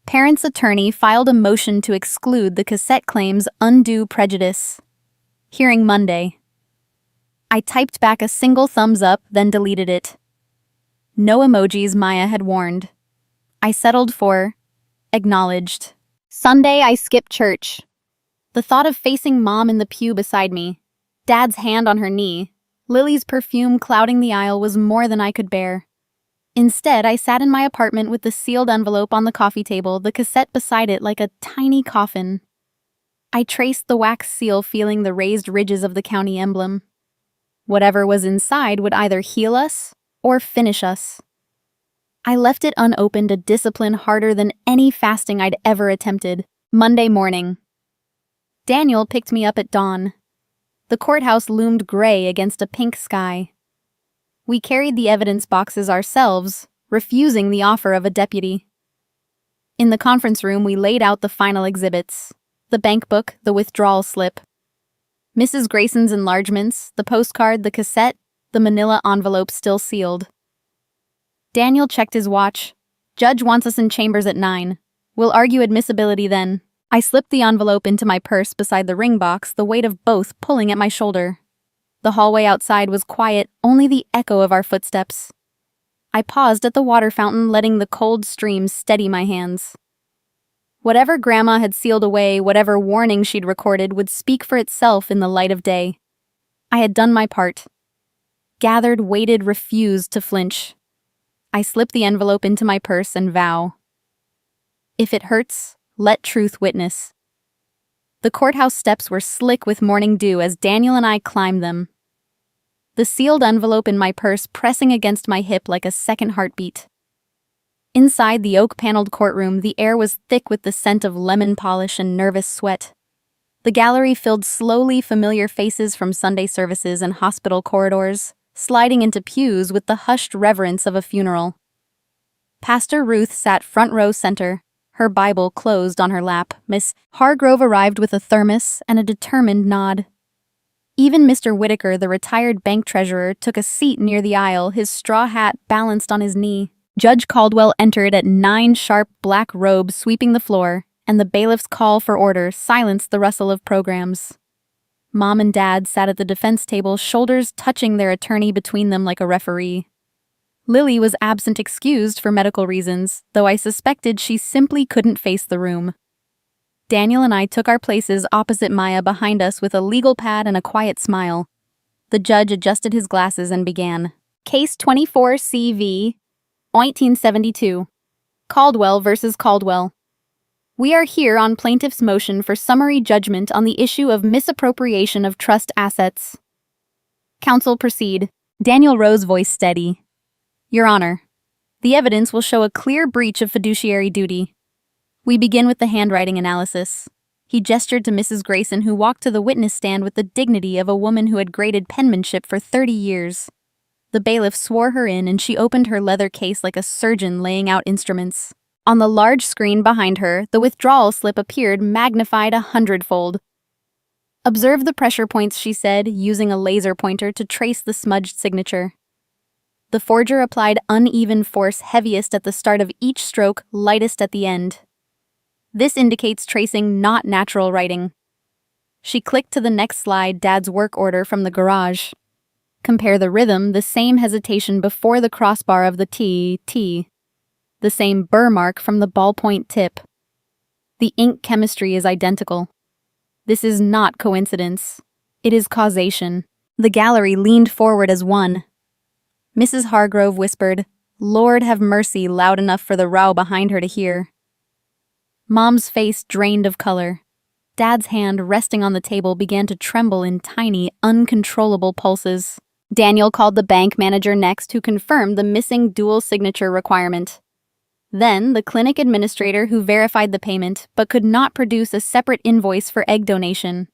Parents' attorney filed a motion to exclude the cassette claims undue prejudice. Hearing Monday. I typed back a single thumbs up, then deleted it. No emojis, Maya had warned. I settled for acknowledged. Sunday, I skipped church. The thought of facing Mom in the pew beside me, Dad's hand on her knee, Lily's perfume clouding the aisle was more than I could bear. Instead, I sat in my apartment with the sealed envelope on the coffee table, the cassette beside it like a tiny coffin. I traced the wax seal, feeling the raised ridges of the county emblem. Whatever was inside would either heal us or finish us. I left it unopened, a discipline harder than any fasting I'd ever attempted. Monday morning. Daniel picked me up at dawn. The courthouse loomed gray against a pink sky. We carried the evidence boxes ourselves, refusing the offer of a deputy. In the conference room, we laid out the final exhibits: the bank book, the withdrawal slip, Mrs. Grayson's enlargements, the postcard, the cassette, the manila envelope still sealed. Daniel checked his watch. Judge wants us in chambers at 9. We'll argue admissibility then. I slipped the envelope into my purse beside the ring box, the weight of both pulling at my shoulder. The hallway outside was quiet, only the echo of our footsteps. I paused at the water fountain, letting the cold stream steady my hands. Whatever Grandma had sealed away, whatever warning she'd recorded, would speak for itself in the light of day. I had done my part. Gathered, waited, refused to flinch. I slipped the envelope into my purse and vow. If it hurts, let truth witness. The courthouse steps were slick with morning dew as Daniel and I climbed them. The sealed envelope in my purse pressing against my hip like a second heartbeat. Inside the oak-paneled courtroom, the air was thick with the scent of lemon polish and nervous sweat. The gallery filled slowly, familiar faces from Sunday services and hospital corridors, sliding into pews with the hushed reverence of a funeral. Pastor Ruth sat front row center, her Bible closed on her lap. Miss Hargrove arrived with a thermos and a determined nod. Even Mr. Whitaker, the retired bank treasurer, took a seat near the aisle, his straw hat balanced on his knee. Judge Caldwell entered at 9 sharp black robes sweeping the floor, and the bailiff's call for order silenced the rustle of programs. Mom and Dad sat at the defense table, shoulders touching their attorney between them like a referee. Lily was absent, excused for medical reasons, though I suspected she simply couldn't face the room. Daniel and I took our places opposite Maya behind us with a legal pad and a quiet smile. The judge adjusted his glasses and began. Case 24 CV, 1972. Caldwell versus Caldwell. We are here on plaintiff's motion for summary judgment on the issue of misappropriation of trust assets. Counsel proceed. Daniel Rowe's voice steady. Your Honor, the evidence will show a clear breach of fiduciary duty. We begin with the handwriting analysis. He gestured to Mrs. Grayson, who walked to the witness stand with the dignity of a woman who had graded penmanship for 30 years. The bailiff swore her in, and she opened her leather case like a surgeon laying out instruments. On the large screen behind her, the withdrawal slip appeared magnified 100-fold. "Observe the pressure points," she said, using a laser pointer to trace the smudged signature. The forger applied uneven force, heaviest at the start of each stroke, lightest at the end. This indicates tracing, not natural writing. She clicked to the next slide, Dad's work order from the garage. Compare the rhythm, the same hesitation before the crossbar of the T. The same burr mark from the ballpoint tip. The ink chemistry is identical. This is not coincidence. It is causation. The gallery leaned forward as one. Mrs. Hargrove whispered, "Lord have mercy," loud enough for the row behind her to hear. Mom's face drained of color. Dad's hand, resting on the table, began to tremble in tiny, uncontrollable pulses. Daniel called the bank manager next, who confirmed the missing dual signature requirement. Then, the clinic administrator, who verified the payment, but could not produce a separate invoice for egg donation.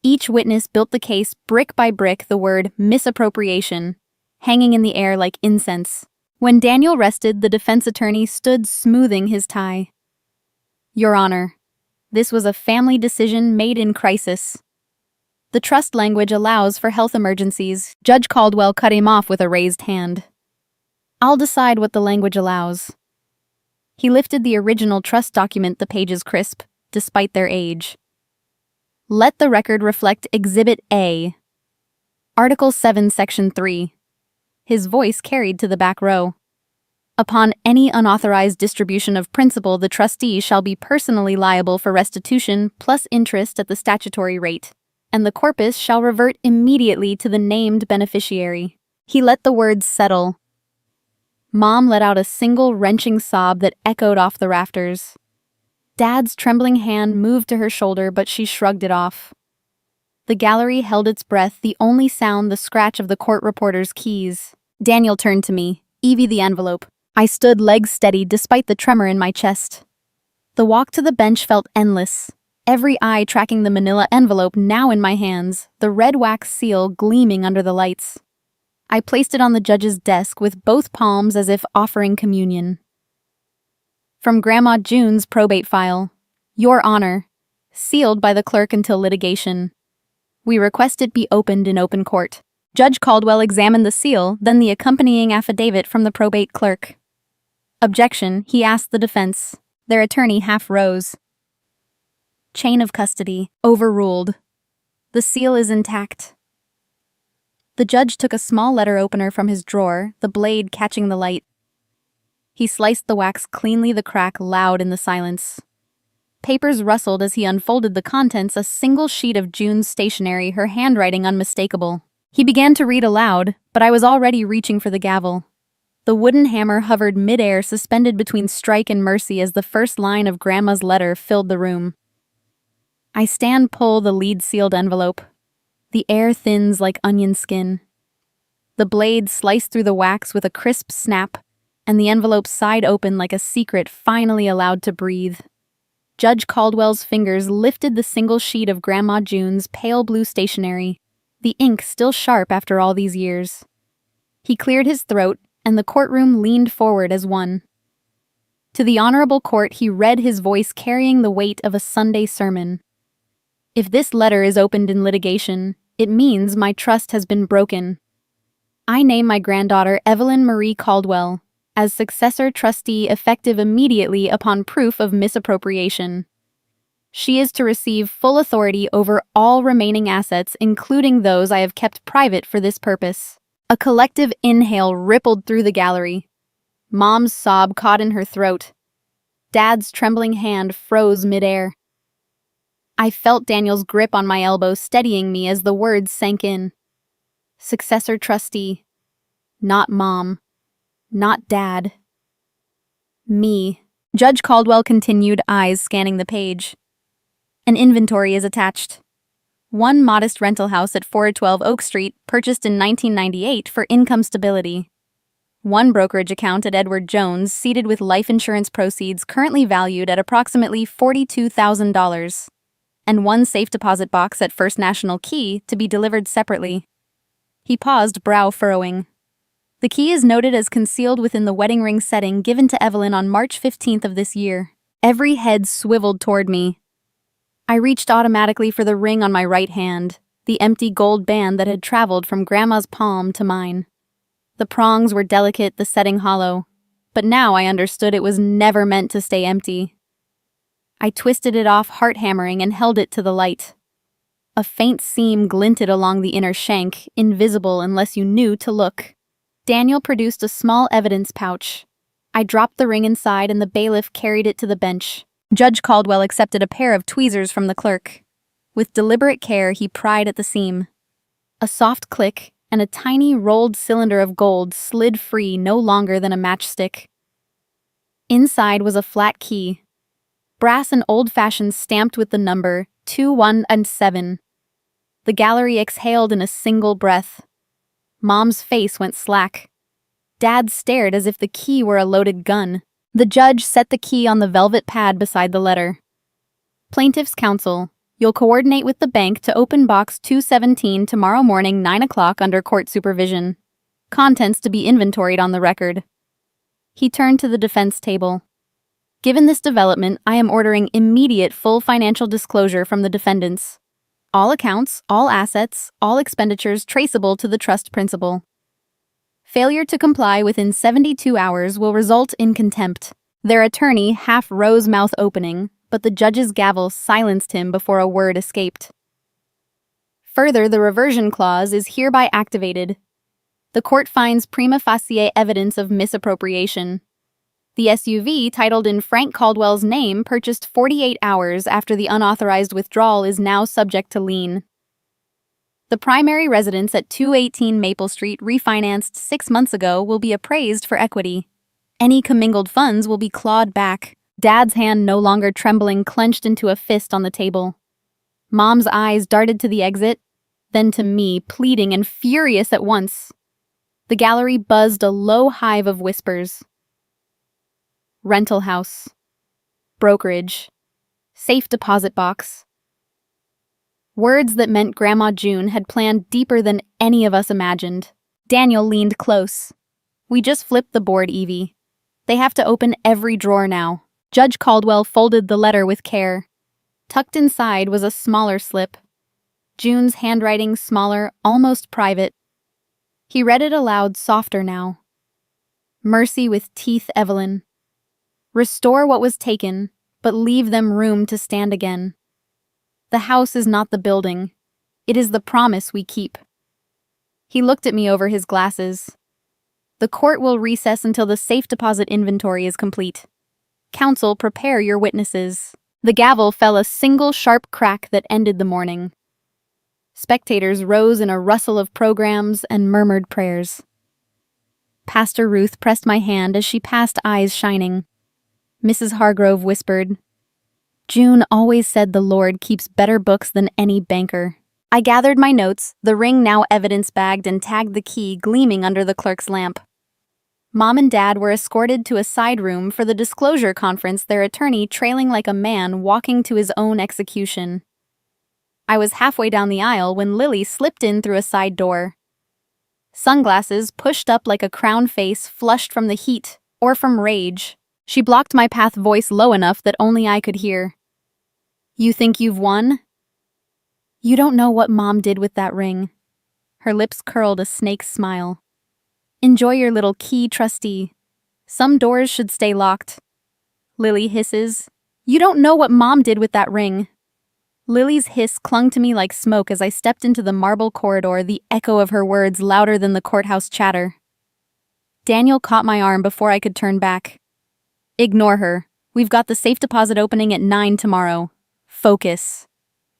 Each witness built the case brick by brick, the word misappropriation hanging in the air like incense. When Daniel rested, the defense attorney stood smoothing his tie. "Your Honor, this was a family decision made in crisis. The trust language allows for health emergencies." Judge Caldwell cut him off with a raised hand. "I'll decide what the language allows." He lifted the original trust document, the pages crisp, despite their age. "Let the record reflect Exhibit A. Article 7, Section 3. His voice carried to the back row. "Upon any unauthorized distribution of principal, the trustee shall be personally liable for restitution plus interest at the statutory rate, and the corpus shall revert immediately to the named beneficiary." He let the words settle. Mom let out a single wrenching sob that echoed off the rafters. Dad's trembling hand moved to her shoulder, but she shrugged it off. The gallery held its breath, the only sound the scratch of the court reporter's keys. Daniel turned to me. "Evie, the envelope." I stood legs steady despite the tremor in my chest. The walk to the bench felt endless, every eye tracking the manila envelope now in my hands, the red wax seal gleaming under the lights. I placed it on the judge's desk with both palms as if offering communion. From Grandma June's probate file. "Your Honor. Sealed by the clerk until litigation. We request it be opened in open court." Judge Caldwell examined the seal, then the accompanying affidavit from the probate clerk. "Objection," he asked the defense. Their attorney half rose. "Chain of custody. Overruled. The seal is intact." The judge took a small letter opener from his drawer, the blade catching the light. He sliced the wax cleanly, the crack loud in the silence. Papers rustled as he unfolded the contents, a single sheet of June's stationery, her handwriting unmistakable. He began to read aloud, but I was already reaching for the gavel. The wooden hammer hovered midair, suspended between strike and mercy as the first line of Grandma's letter filled the room. I pull the lead-sealed envelope. The air thins like onion skin. The blade sliced through the wax with a crisp snap, and the envelope sighed open like a secret finally allowed to breathe. Judge Caldwell's fingers lifted the single sheet of Grandma June's pale blue stationery, the ink still sharp after all these years. He cleared his throat, and the courtroom leaned forward as one. To the honorable court he read, his voice carrying the weight of a Sunday sermon. "If this letter is opened in litigation, it means my trust has been broken. I name my granddaughter Evelyn Marie Caldwell as successor trustee effective immediately upon proof of misappropriation. She is to receive full authority over all remaining assets, including those I have kept private for this purpose." A collective inhale rippled through the gallery. Mom's sob caught in her throat. Dad's trembling hand froze midair. I felt Daniel's grip on my elbow, steadying me as the words sank in. Successor trustee. Not Mom. Not Dad. Me. Judge Caldwell continued, eyes scanning the page. An inventory is attached. One modest rental house at 412 Oak Street, purchased in 1998 for income stability. One brokerage account at Edward Jones, seated with life insurance proceeds currently valued at approximately $42,000. And one safe deposit box at First National Key to be delivered separately. He paused, brow furrowing. The key is noted as concealed within the wedding ring setting given to Evelyn on March 15th of this year. Every head swiveled toward me. I reached automatically for the ring on my right hand, the empty gold band that had traveled from Grandma's palm to mine. The prongs were delicate, the setting hollow, but now I understood it was never meant to stay empty. I twisted it off, heart-hammering, and held it to the light. A faint seam glinted along the inner shank, invisible unless you knew to look. Daniel produced a small evidence pouch. I dropped the ring inside and the bailiff carried it to the bench. Judge Caldwell accepted a pair of tweezers from the clerk. With deliberate care, he pried at the seam. A soft click, and a tiny rolled cylinder of gold slid free no longer than a matchstick. Inside was a flat key, brass and old-fashioned, stamped with the number 2, 1, and 7. The gallery exhaled in a single breath. Mom's face went slack. Dad stared as if the key were a loaded gun. The judge set the key on the velvet pad beside the letter. Plaintiff's counsel, you'll coordinate with the bank to open box 217 tomorrow morning 9 o'clock under court supervision. Contents to be inventoried on the record. He turned to the defense table. Given this development, I am ordering immediate full financial disclosure from the defendants. All accounts, all assets, all expenditures traceable to the trust principal. Failure to comply within 72 hours will result in contempt. Their attorney half rose, mouth opening, but the judge's gavel silenced him before a word escaped. Further, the reversion clause is hereby activated. The court finds prima facie evidence of misappropriation. The SUV, titled in Frank Caldwell's name, purchased 48 hours after the unauthorized withdrawal, is now subject to lien. The primary residence at 218 Maple Street, refinanced 6 months ago, will be appraised for equity. Any commingled funds will be clawed back. Dad's hand, no longer trembling, clenched into a fist on the table. Mom's eyes darted to the exit, then to me, pleading and furious at once. The gallery buzzed a low hive of whispers. Rental house. Brokerage. Safe deposit box. Words that meant Grandma June had planned deeper than any of us imagined. Daniel leaned close. We just flipped the board, Evie. They have to open every drawer now. Judge Caldwell folded the letter with care. Tucked inside was a smaller slip. June's handwriting, smaller, almost private. He read it aloud, softer now. Mercy with teeth, Evelyn. Restore what was taken, but leave them room to stand again. The house is not the building. It is the promise we keep. He looked at me over his glasses. The court will recess until the safe deposit inventory is complete. Counsel, prepare your witnesses. The gavel fell a single sharp crack that ended the morning. Spectators rose in a rustle of programs and murmured prayers. Pastor Ruth pressed my hand as she passed, eyes shining. Mrs. Hargrove whispered, June always said the Lord keeps better books than any banker. I gathered my notes, the ring now evidence-bagged, and tagged the key gleaming under the clerk's lamp. Mom and Dad were escorted to a side room for the disclosure conference, their attorney trailing like a man walking to his own execution. I was halfway down the aisle when Lily slipped in through a side door. Sunglasses pushed up like a crown face, flushed from the heat or from rage. She blocked my path, voice low enough that only I could hear. You think you've won? You don't know what Mom did with that ring. Her lips curled a snake's smile. Enjoy your little key, trustee. Some doors should stay locked. Lily hisses. You don't know what Mom did with that ring. Lily's hiss clung to me like smoke as I stepped into the marble corridor, the echo of her words louder than the courthouse chatter. Daniel caught my arm before I could turn back. Ignore her. We've got the safe deposit opening at 9 tomorrow. Focus.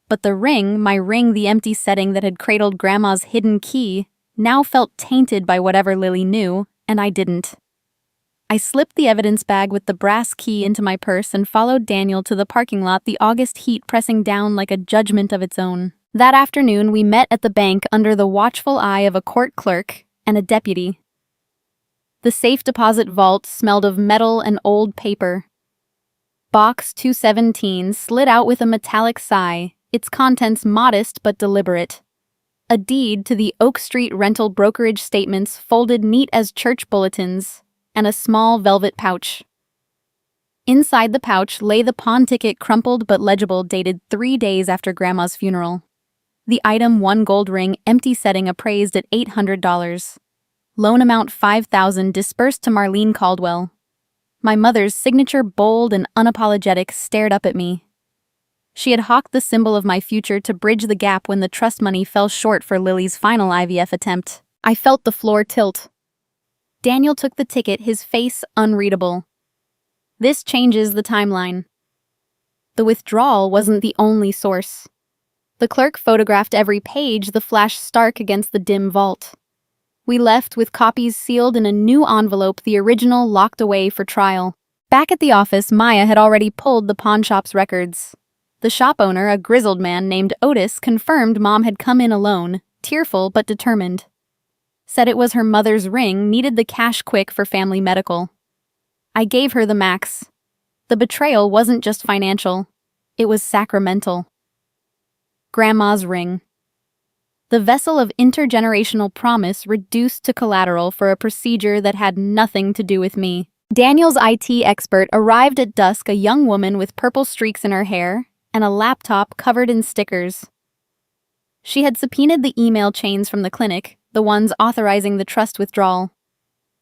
But the ring, my ring, the empty setting that had cradled Grandma's hidden key, now felt tainted by whatever Lily knew, and I didn't. I slipped the evidence bag with the brass key into my purse and followed Daniel to the parking lot, the August heat pressing down like a judgment of its own. That afternoon, we met at the bank under the watchful eye of a court clerk and a deputy. The safe deposit vault smelled of metal and old paper. Box 217 slid out with a metallic sigh, its contents modest but deliberate. a deed to the Oak Street rental brokerage statements folded neat as church bulletins, and a small velvet pouch. Inside the pouch lay the pawn ticket, crumpled but legible, dated 3 days after Grandma's funeral. The item, one gold ring, empty setting, appraised at $800. Loan amount $5,000, dispersed to Marlene Caldwell. My mother's signature, bold and unapologetic, stared up at me. She had hawked the symbol of my future to bridge the gap when the trust money fell short for Lily's final IVF attempt. I felt the floor tilt. Daniel took the ticket, his face unreadable. This changes the timeline. The withdrawal wasn't the only source. The clerk photographed every page, the flash stark against the dim vault. We left with copies sealed in a new envelope, the original locked away for trial. Back at the office, Maya had already pulled the pawn shop's records. The shop owner, a grizzled man named Otis, confirmed Mom had come in alone, tearful but determined. Said it was her mother's ring, needed the cash quick for family medical. I gave her the max. The betrayal wasn't just financial. It was sacramental. Grandma's ring. The vessel of intergenerational promise reduced to collateral for a procedure that had nothing to do with me. Daniel's IT expert arrived at dusk, a young woman with purple streaks in her hair and a laptop covered in stickers. She had subpoenaed the email chains from the clinic, the ones authorizing the trust withdrawal.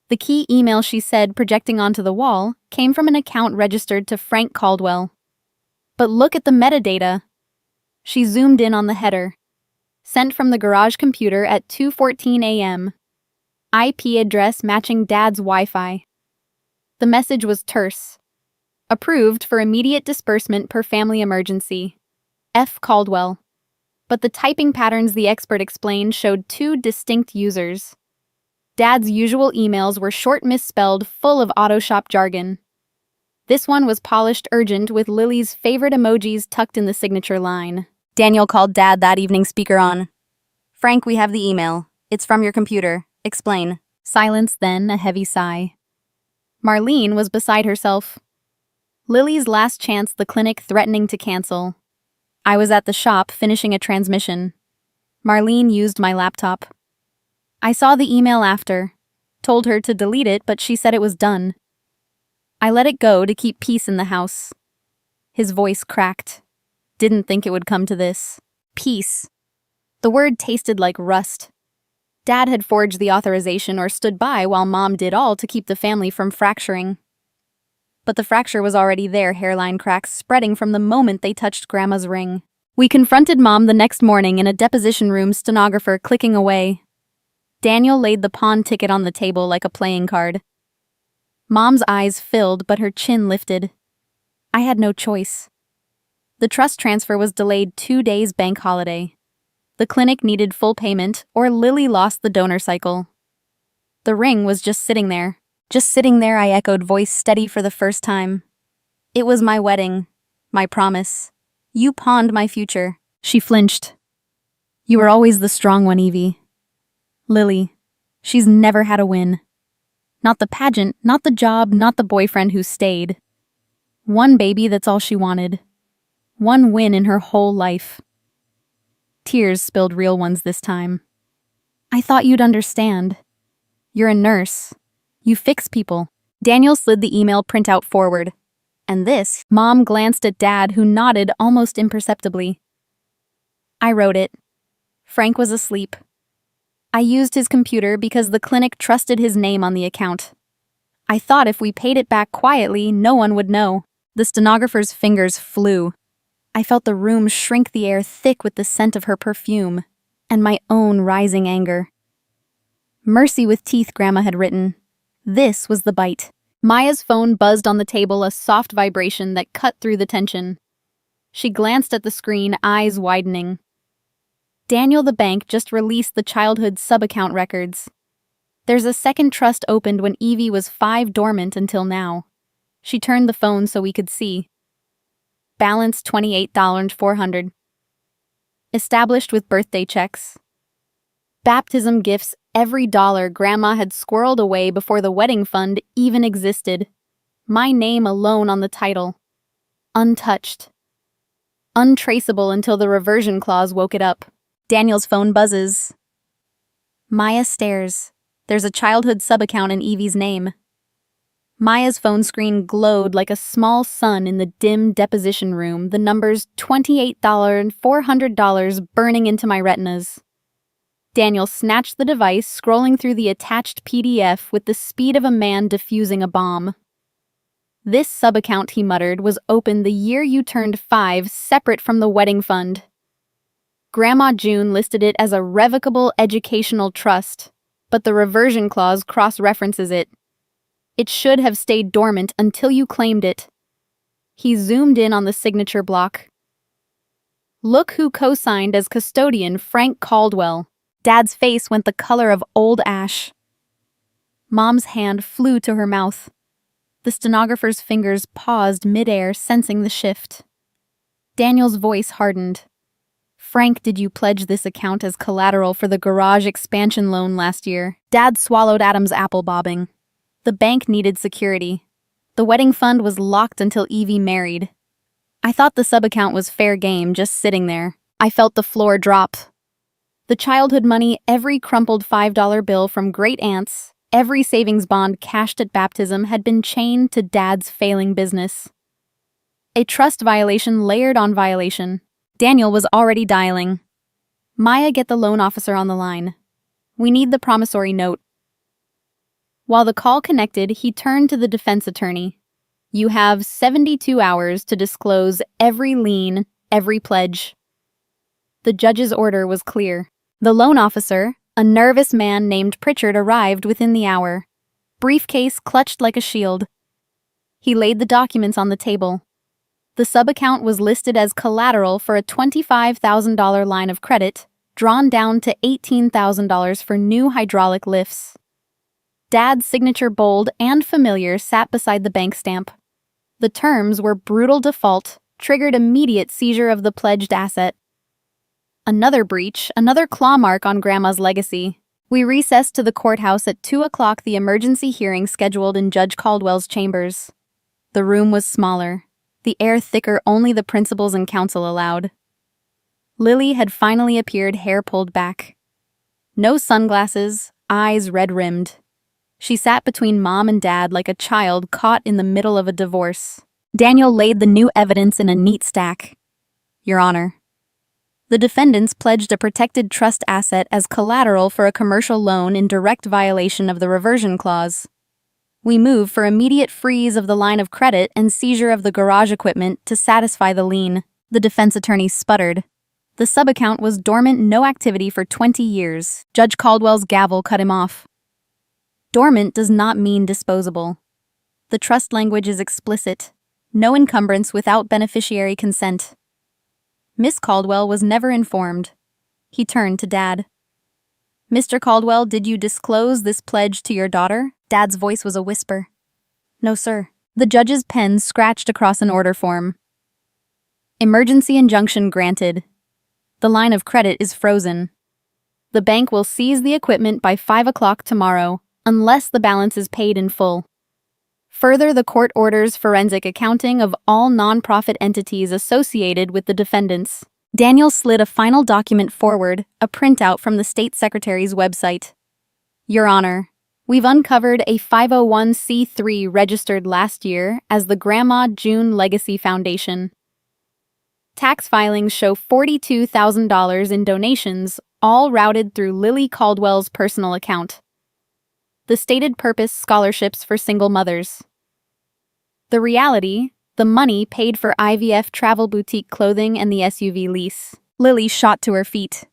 The key email, she said, projecting onto the wall, came from an account registered to Frank Caldwell. But look at the metadata. She zoomed in on the header. Sent from the garage computer at 2:14 a.m. IP address matching Dad's Wi-Fi. The message was terse. Approved for immediate disbursement per family emergency. F. Caldwell. But the typing patterns, the expert explained, showed 2 distinct users. Dad's usual emails were short, misspelled, full of Autoshop jargon. This one was polished, urgent, with Lily's favorite emojis tucked in the signature line. Daniel called Dad that evening, speaker on. "Frank, we have the email. It's from your computer. Explain." Silence, then a heavy sigh. Marlene was beside herself. Lily's last chance, the clinic threatening to cancel. I was at the shop finishing a transmission. Marlene used my laptop. I saw the email after. Told her to delete it, but she said it was done. I let it go to keep peace in the house. His voice cracked. Didn't think it would come to this. Peace. The word tasted like rust. Dad had forged the authorization or stood by while Mom did all to keep the family from fracturing. But the fracture was already there, hairline cracks spreading from the moment they touched Grandma's ring. We confronted Mom the next morning in a deposition room, stenographer clicking away. Daniel laid the pawn ticket on the table like a playing card. Mom's eyes filled, but her chin lifted. I had no choice. The trust transfer was delayed 2 days, bank holiday. The clinic needed full payment, or Lily lost the donor cycle. The ring was just sitting there. Just sitting there, I echoed, voice steady for the first time. It was my wedding, my promise. You pawned my future. She flinched. You were always the strong one, Evie. Lily, she's never had a win. Not the pageant, not the job, not the boyfriend who stayed. One baby, that's all she wanted. One win in her whole life. Tears spilled, real ones this time. I thought you'd understand. You're a nurse. You fix people. Daniel slid the email printout forward. And this, Mom glanced at Dad, who nodded almost imperceptibly. I wrote it. Frank was asleep. I used his computer because the clinic trusted his name on the account. I thought if we paid it back quietly, no one would know. The stenographer's fingers flew. I felt the room shrink, the air thick with the scent of her perfume, and my own rising anger. Mercy with teeth, Grandma had written. This was the bite. Maya's phone buzzed on the table, a soft vibration that cut through the tension. She glanced at the screen, eyes widening. Daniel, the bank, just released the childhood sub-account records. There's a second trust opened when Evie was 5, dormant until now. She turned the phone so we could see. Balance $28,400. Established with birthday checks. Baptism gifts, every dollar Grandma had squirreled away before the wedding fund even existed. My name alone on the title. Untouched. Untraceable until the reversion clause woke it up. Daniel's phone buzzes. Maya stares. There's a childhood sub-account in Evie's name. Maya's phone screen glowed like a small sun in the dim deposition room, the numbers $28 and $400 burning into my retinas. Daniel snatched the device, scrolling through the attached PDF with the speed of a man defusing a bomb. This sub-account, he muttered, was opened the year you turned 5, separate from the wedding fund. Grandma June listed it as a revocable educational trust, but the reversion clause cross-references it. It should have stayed dormant until you claimed it. He zoomed in on the signature block. Look who co-signed as custodian, Frank Caldwell. Dad's face went the color of old ash. Mom's hand flew to her mouth. The stenographer's fingers paused midair, sensing the shift. Daniel's voice hardened. Frank, did you pledge this account as collateral for the garage expansion loan last year? Dad swallowed Adam's apple bobbing. The bank needed security. The wedding fund was locked until Evie married. I thought the sub-account was fair game, just sitting there. I felt the floor drop. The childhood money, every crumpled $5 bill from great-aunts, every savings bond cashed at baptism had been chained to Dad's failing business. A trust violation layered on violation. Daniel was already dialing. Maya, get the loan officer on the line. We need the promissory note. While the call connected, he turned to the defense attorney. You have 72 hours to disclose every lien, every pledge. The judge's order was clear. The loan officer, a nervous man named Pritchard, arrived within the hour. Briefcase clutched like a shield. He laid the documents on the table. The sub-account was listed as collateral for a $25,000 line of credit, drawn down to $18,000 for new hydraulic lifts. Dad's signature, bold and familiar, sat beside the bank stamp. The terms were brutal default, triggered immediate seizure of the pledged asset. Another breach, another claw mark on Grandma's legacy. We recessed to the courthouse at 2 o'clock, the emergency hearing scheduled in Judge Caldwell's chambers. The room was smaller, the air thicker, only the principals and counsel allowed. Lily had finally appeared, hair pulled back. No sunglasses, eyes red-rimmed. She sat between Mom and Dad like a child caught in the middle of a divorce. Daniel laid the new evidence in a neat stack. Your Honor, the defendants pledged a protected trust asset as collateral for a commercial loan in direct violation of the reversion clause. We move for immediate freeze of the line of credit and seizure of the garage equipment to satisfy the lien. The defense attorney sputtered. The sub-account was dormant, no activity for 20 years. Judge Caldwell's gavel cut him off. Dormant does not mean disposable. The trust language is explicit. No encumbrance without beneficiary consent. Miss Caldwell was never informed. He turned to Dad. Mr. Caldwell, did you disclose this pledge to your daughter? Dad's voice was a whisper. No, sir. The judge's pen scratched across an order form. Emergency injunction granted. The line of credit is frozen. The bank will seize the equipment by 5 o'clock tomorrow, unless the balance is paid in full. Further, the court orders forensic accounting of all nonprofit entities associated with the defendants. Daniel slid a final document forward, a printout from the state secretary's website. Your Honor, we've uncovered a 501c3 registered last year as the Grandma June Legacy Foundation. Tax filings show $42,000 in donations, all routed through Lily Caldwell's personal account. The stated purpose, scholarships for single mothers. The reality, the money paid for IVF travel boutique clothing and the SUV lease. Lily shot to her feet.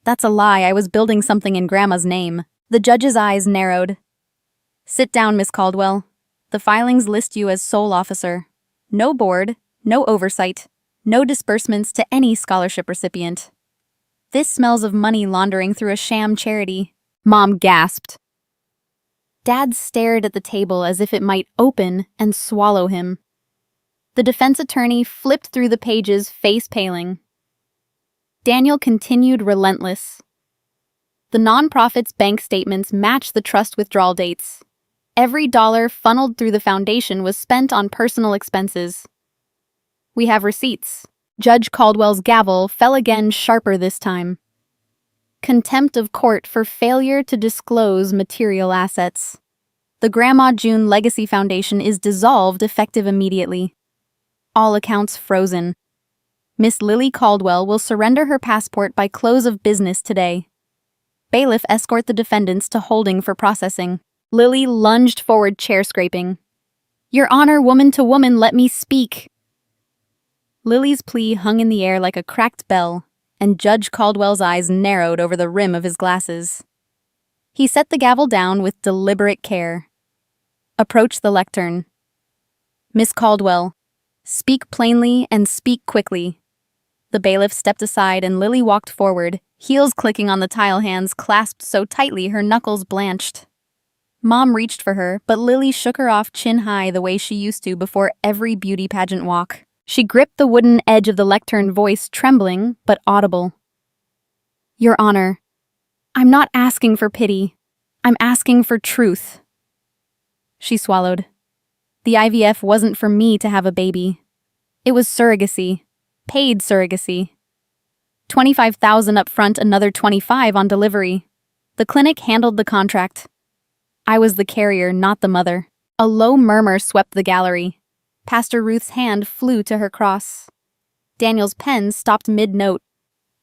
That's a lie, I was building something in Grandma's name. The judge's eyes narrowed. Sit down, Miss Caldwell. The filings list you as sole officer. No board, no oversight, no disbursements to any scholarship recipient. This smells of money laundering through a sham charity. Mom gasped. Dad stared at the table as if it might open and swallow him. The defense attorney flipped through the pages, face paling. Daniel continued, relentless. The nonprofit's bank statements matched the trust withdrawal dates. Every dollar funneled through the foundation was spent on personal expenses. We have receipts. Judge Caldwell's gavel fell again, sharper this time. Contempt of court for failure to disclose material assets. The Grandma June Legacy Foundation is dissolved effective immediately. All accounts frozen. Miss Lily Caldwell will surrender her passport by close of business today. Bailiff escort the defendants to holding for processing. Lily lunged forward, chair scraping. Your Honor, woman to woman, let me speak. Lily's plea hung in the air like a cracked bell, and Judge Caldwell's eyes narrowed over the rim of his glasses. He set the gavel down with deliberate care. Approach the lectern. Miss Caldwell, speak plainly and speak quickly. The bailiff stepped aside and Lily walked forward, heels clicking on the tile hands clasped so tightly her knuckles blanched. Mom reached for her, but Lily shook her off chin high the way she used to before every beauty pageant walk. She gripped the wooden edge of the lectern, voice trembling but audible. Your Honor, I'm not asking for pity. I'm asking for truth. She swallowed. The IVF wasn't for me to have a baby. It was surrogacy. Paid surrogacy. $25,000 up front, another $25,000 on delivery. The clinic handled the contract. I was the carrier, not the mother. A low murmur swept the gallery. Pastor Ruth's hand flew to her cross. Daniel's pen stopped mid-note.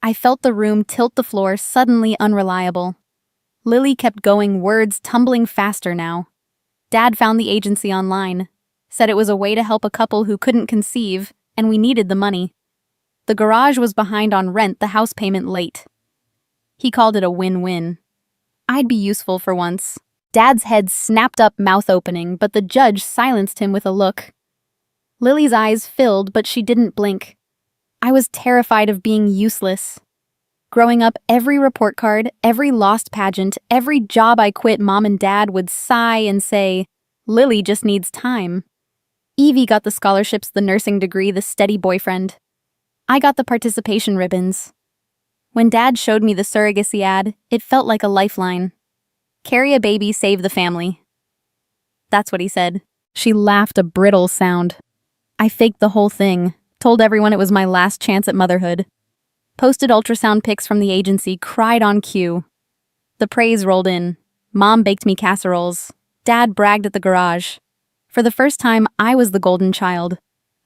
I felt the room tilt the floor, suddenly unreliable. Lily kept going, words tumbling faster now. Dad found the agency online. Said it was a way to help a couple who couldn't conceive, and we needed the money. The garage was behind on rent, the house payment late. He called it a win-win. I'd be useful for once. Dad's head snapped up, mouth opening, but the judge silenced him with a look. Lily's eyes filled, but she didn't blink. I was terrified of being useless. Growing up, every report card, every lost pageant, every job I quit, Mom and Dad would sigh and say, Lily just needs time. Evie got the scholarships, the nursing degree, the steady boyfriend. I got the participation ribbons. When Dad showed me the surrogacy ad, it felt like a lifeline. Carry a baby, save the family. That's what he said. She laughed, a brittle sound. I faked the whole thing, told everyone it was my last chance at motherhood. Posted ultrasound pics from the agency, cried on cue. The praise rolled in. Mom baked me casseroles. Dad bragged at the garage. For the first time, I was the golden child.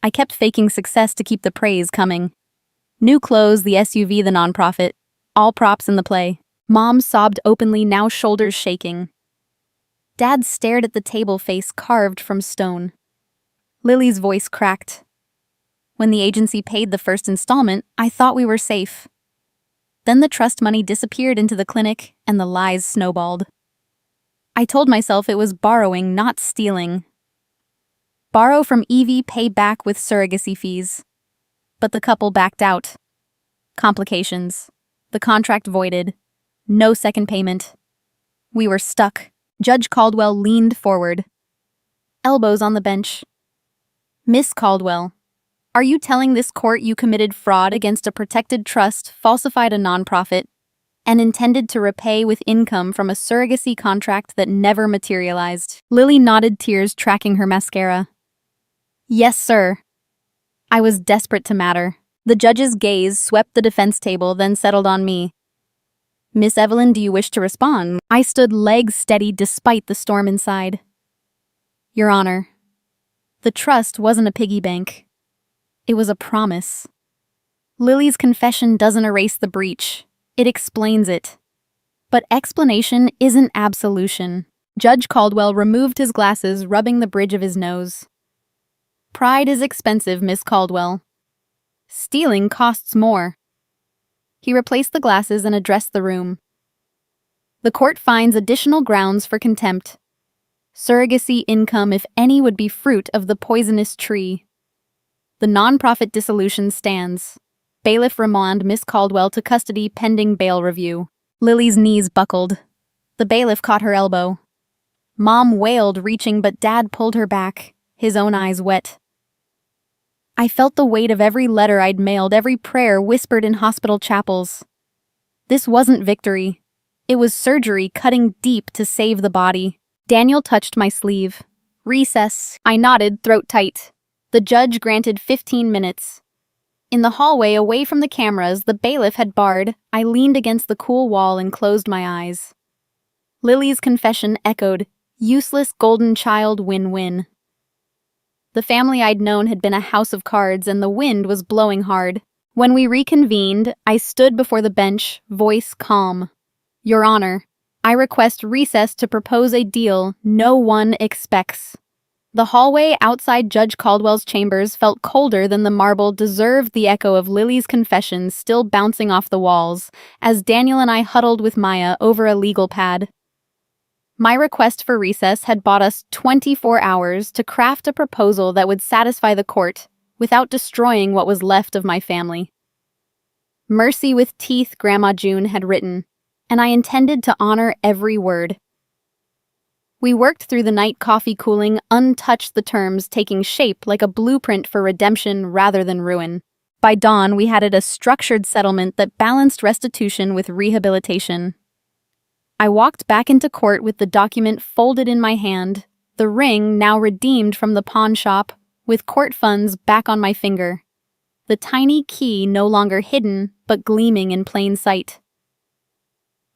I kept faking success to keep the praise coming. New clothes, the SUV, the nonprofit. All props in the play. Mom sobbed openly, now shoulders shaking. Dad stared at the table, face carved from stone. Lily's voice cracked. When the agency paid the first installment, I thought we were safe. Then the trust money disappeared into the clinic, and the lies snowballed. I told myself it was borrowing, not stealing. Borrow from Evie, pay back with surrogacy fees. But the couple backed out. Complications. The contract voided. No second payment. We were stuck. Judge Caldwell leaned forward. Elbows on the bench. Miss Caldwell, are you telling this court you committed fraud against a protected trust, falsified a nonprofit, and intended to repay with income from a surrogacy contract that never materialized? Lily nodded, tears tracking her mascara. Yes, sir. I was desperate to matter. The judge's gaze swept the defense table, then settled on me. Miss Evelyn, do you wish to respond? I stood legs steady despite the storm inside. Your Honor, the trust wasn't a piggy bank. It was a promise. Lily's confession doesn't erase the breach. It explains it. But explanation isn't absolution. Judge Caldwell removed his glasses, rubbing the bridge of his nose. Pride is expensive, Miss Caldwell. Stealing costs more. He replaced the glasses and addressed the room. The court finds additional grounds for contempt. Surrogacy income, if any, would be fruit of the poisonous tree. The nonprofit dissolution stands. Bailiff remand Miss Caldwell to custody pending bail review. Lily's knees buckled. The bailiff caught her elbow. Mom wailed, reaching, but Dad pulled her back, his own eyes wet. I felt the weight of every letter I'd mailed, every prayer whispered in hospital chapels. This wasn't victory. It was surgery cutting deep to save the body. Daniel touched my sleeve. Recess. I nodded, throat tight. The judge granted 15 minutes. In the hallway away from the cameras the bailiff had barred, I leaned against the cool wall and closed my eyes. Lily's confession echoed, useless golden child win-win. The family I'd known had been a house of cards and the wind was blowing hard. When we reconvened, I stood before the bench, voice calm. Your Honor, I request recess to propose a deal no one expects. The hallway outside Judge Caldwell's chambers felt colder than the marble deserved the echo of Lily's confessions still bouncing off the walls, as Daniel and I huddled with Maya over a legal pad. My request for recess had bought us 24 hours to craft a proposal that would satisfy the court, without destroying what was left of my family. Mercy with teeth, Grandma June had written, and I intended to honor every word. We worked through the night, coffee cooling, untouched, the terms taking shape like a blueprint for redemption rather than ruin. By dawn, we had a structured settlement that balanced restitution with rehabilitation. I walked back into court with the document folded in my hand, the ring now redeemed from the pawn shop, with court funds back on my finger. The tiny key no longer hidden, but gleaming in plain sight.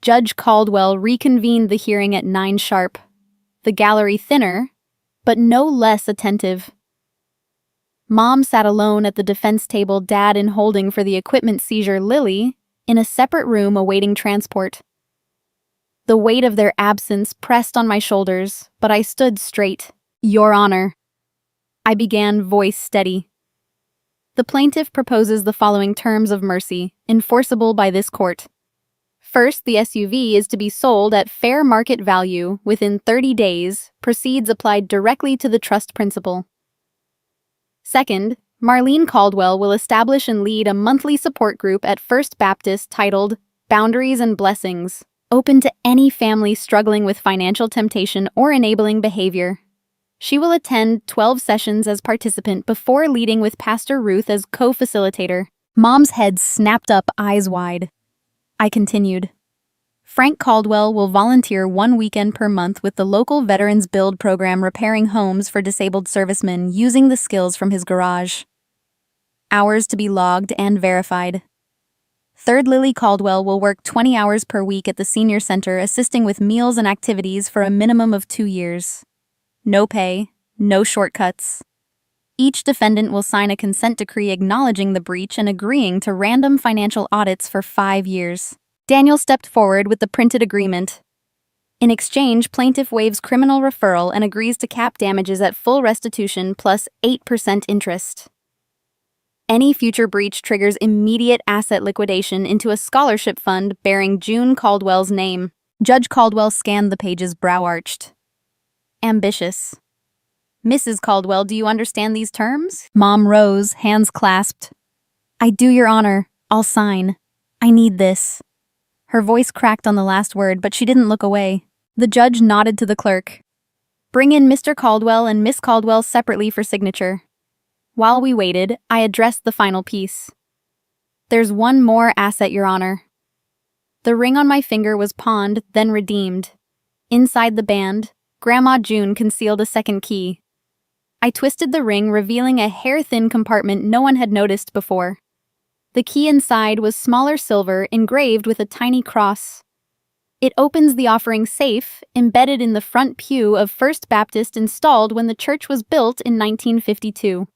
Judge Caldwell reconvened the hearing at 9 sharp. The gallery thinner, but no less attentive. Mom sat alone at the defense table, Dad in holding for the equipment seizure, Lily in a separate room awaiting transport. The weight of their absence pressed on my shoulders, but I stood straight. Your Honor. I began, voice steady. The plaintiff proposes the following terms of mercy, enforceable by this court. First, the SUV is to be sold at fair market value within 30 days, proceeds applied directly to the trust principal. Second, Marlene Caldwell will establish and lead a monthly support group at First Baptist titled Boundaries and Blessings, open to any family struggling with financial temptation or enabling behavior. She will attend 12 sessions as participant before leading with Pastor Ruth as co-facilitator. Mom's head snapped up, eyes wide. I continued. Frank Caldwell will volunteer 1 weekend per month with the local Veterans Build program, repairing homes for disabled servicemen using the skills from his garage. Hours to be logged and verified. Third, Lily Caldwell will work 20 hours per week at the senior center, assisting with meals and activities for a minimum of 2 years. No pay, no shortcuts. Each defendant will sign a consent decree acknowledging the breach and agreeing to random financial audits for 5 years. Daniel stepped forward with the printed agreement. In exchange, plaintiff waives criminal referral and agrees to cap damages at full restitution plus 8% interest. Any future breach triggers immediate asset liquidation into a scholarship fund bearing June Caldwell's name. Judge Caldwell scanned the pages, brow arched. Ambitious. Mrs. Caldwell, do you understand these terms? Mom rose, hands clasped. I do, Your Honor. I'll sign. I need this. Her voice cracked on the last word, but she didn't look away. The judge nodded to the clerk. Bring in Mr. Caldwell and Miss Caldwell separately for signature. While we waited, I addressed the final piece. There's one more asset, Your Honor. The ring on my finger was pawned, then redeemed. Inside the band, Grandma June concealed a second key. I twisted the ring, revealing a hair-thin compartment no one had noticed before. The key inside was smaller silver, engraved with a tiny cross. It opens the offering safe, embedded in the front pew of First Baptist, installed when the church was built in 1952.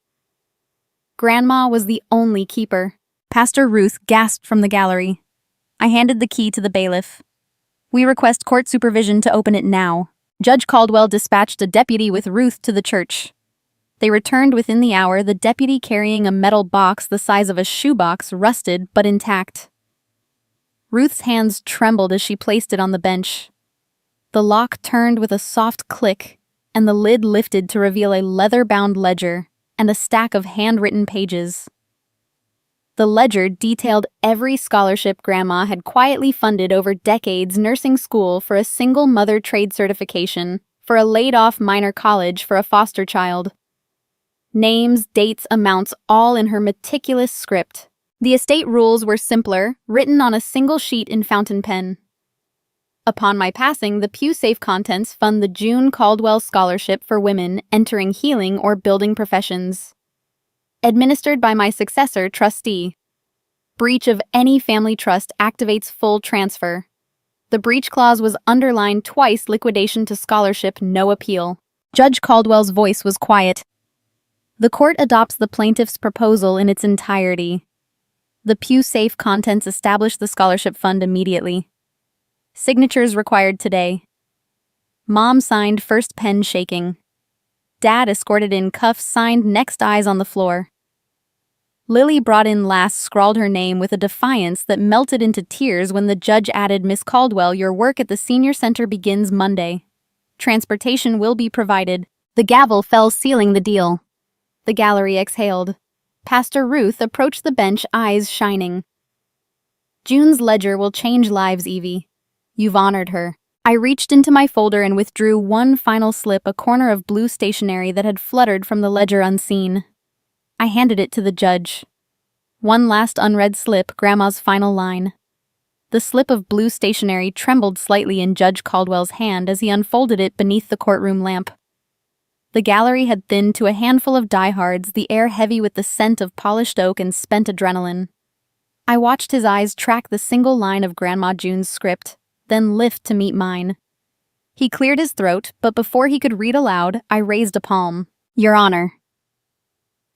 Grandma was the only keeper. Pastor Ruth gasped from the gallery. I handed the key to the bailiff. We request court supervision to open it now. Judge Caldwell dispatched a deputy with Ruth to the church. They returned within the hour, the deputy carrying a metal box the size of a shoebox, rusted but intact. Ruth's hands trembled as she placed it on the bench. The lock turned with a soft click, and the lid lifted to reveal a leather-bound ledger and a stack of handwritten pages. The ledger detailed every scholarship Grandma had quietly funded over decades, nursing school for a single mother trade certification, for a laid-off minor college for a foster child. Names, dates, amounts, all in her meticulous script. The estate rules were simpler, written on a single sheet in fountain pen. Upon my passing, the pew-safe contents fund the June Caldwell Scholarship for women entering healing or building professions. Administered by my successor, trustee. Breach of any family trust activates full transfer. The breach clause was underlined twice: liquidation to scholarship, no appeal. Judge Caldwell's voice was quiet. The court adopts the plaintiff's proposal in its entirety. The pew-safe contents establish the scholarship fund immediately. Signatures required today. Mom signed, first pen shaking. Dad escorted in, cuffs signed, next eyes on the floor. Lily brought in last, scrawled her name with a defiance that melted into tears when the judge added, Miss Caldwell, your work at the senior center begins Monday. Transportation will be provided. The gavel fell, sealing the deal. The gallery exhaled. Pastor Ruth approached the bench, eyes shining. June's ledger will change lives, Evie. You've honored her. I reached into my folder and withdrew one final slip, a corner of blue stationery that had fluttered from the ledger unseen. I handed it to the judge. One last unread slip, Grandma's final line. The slip of blue stationery trembled slightly in Judge Caldwell's hand as he unfolded it beneath the courtroom lamp. The gallery had thinned to a handful of diehards, the air heavy with the scent of polished oak and spent adrenaline. I watched his eyes track the single line of Grandma June's script, then lift to meet mine. He cleared his throat, but before he could read aloud, I raised a palm. Your Honor.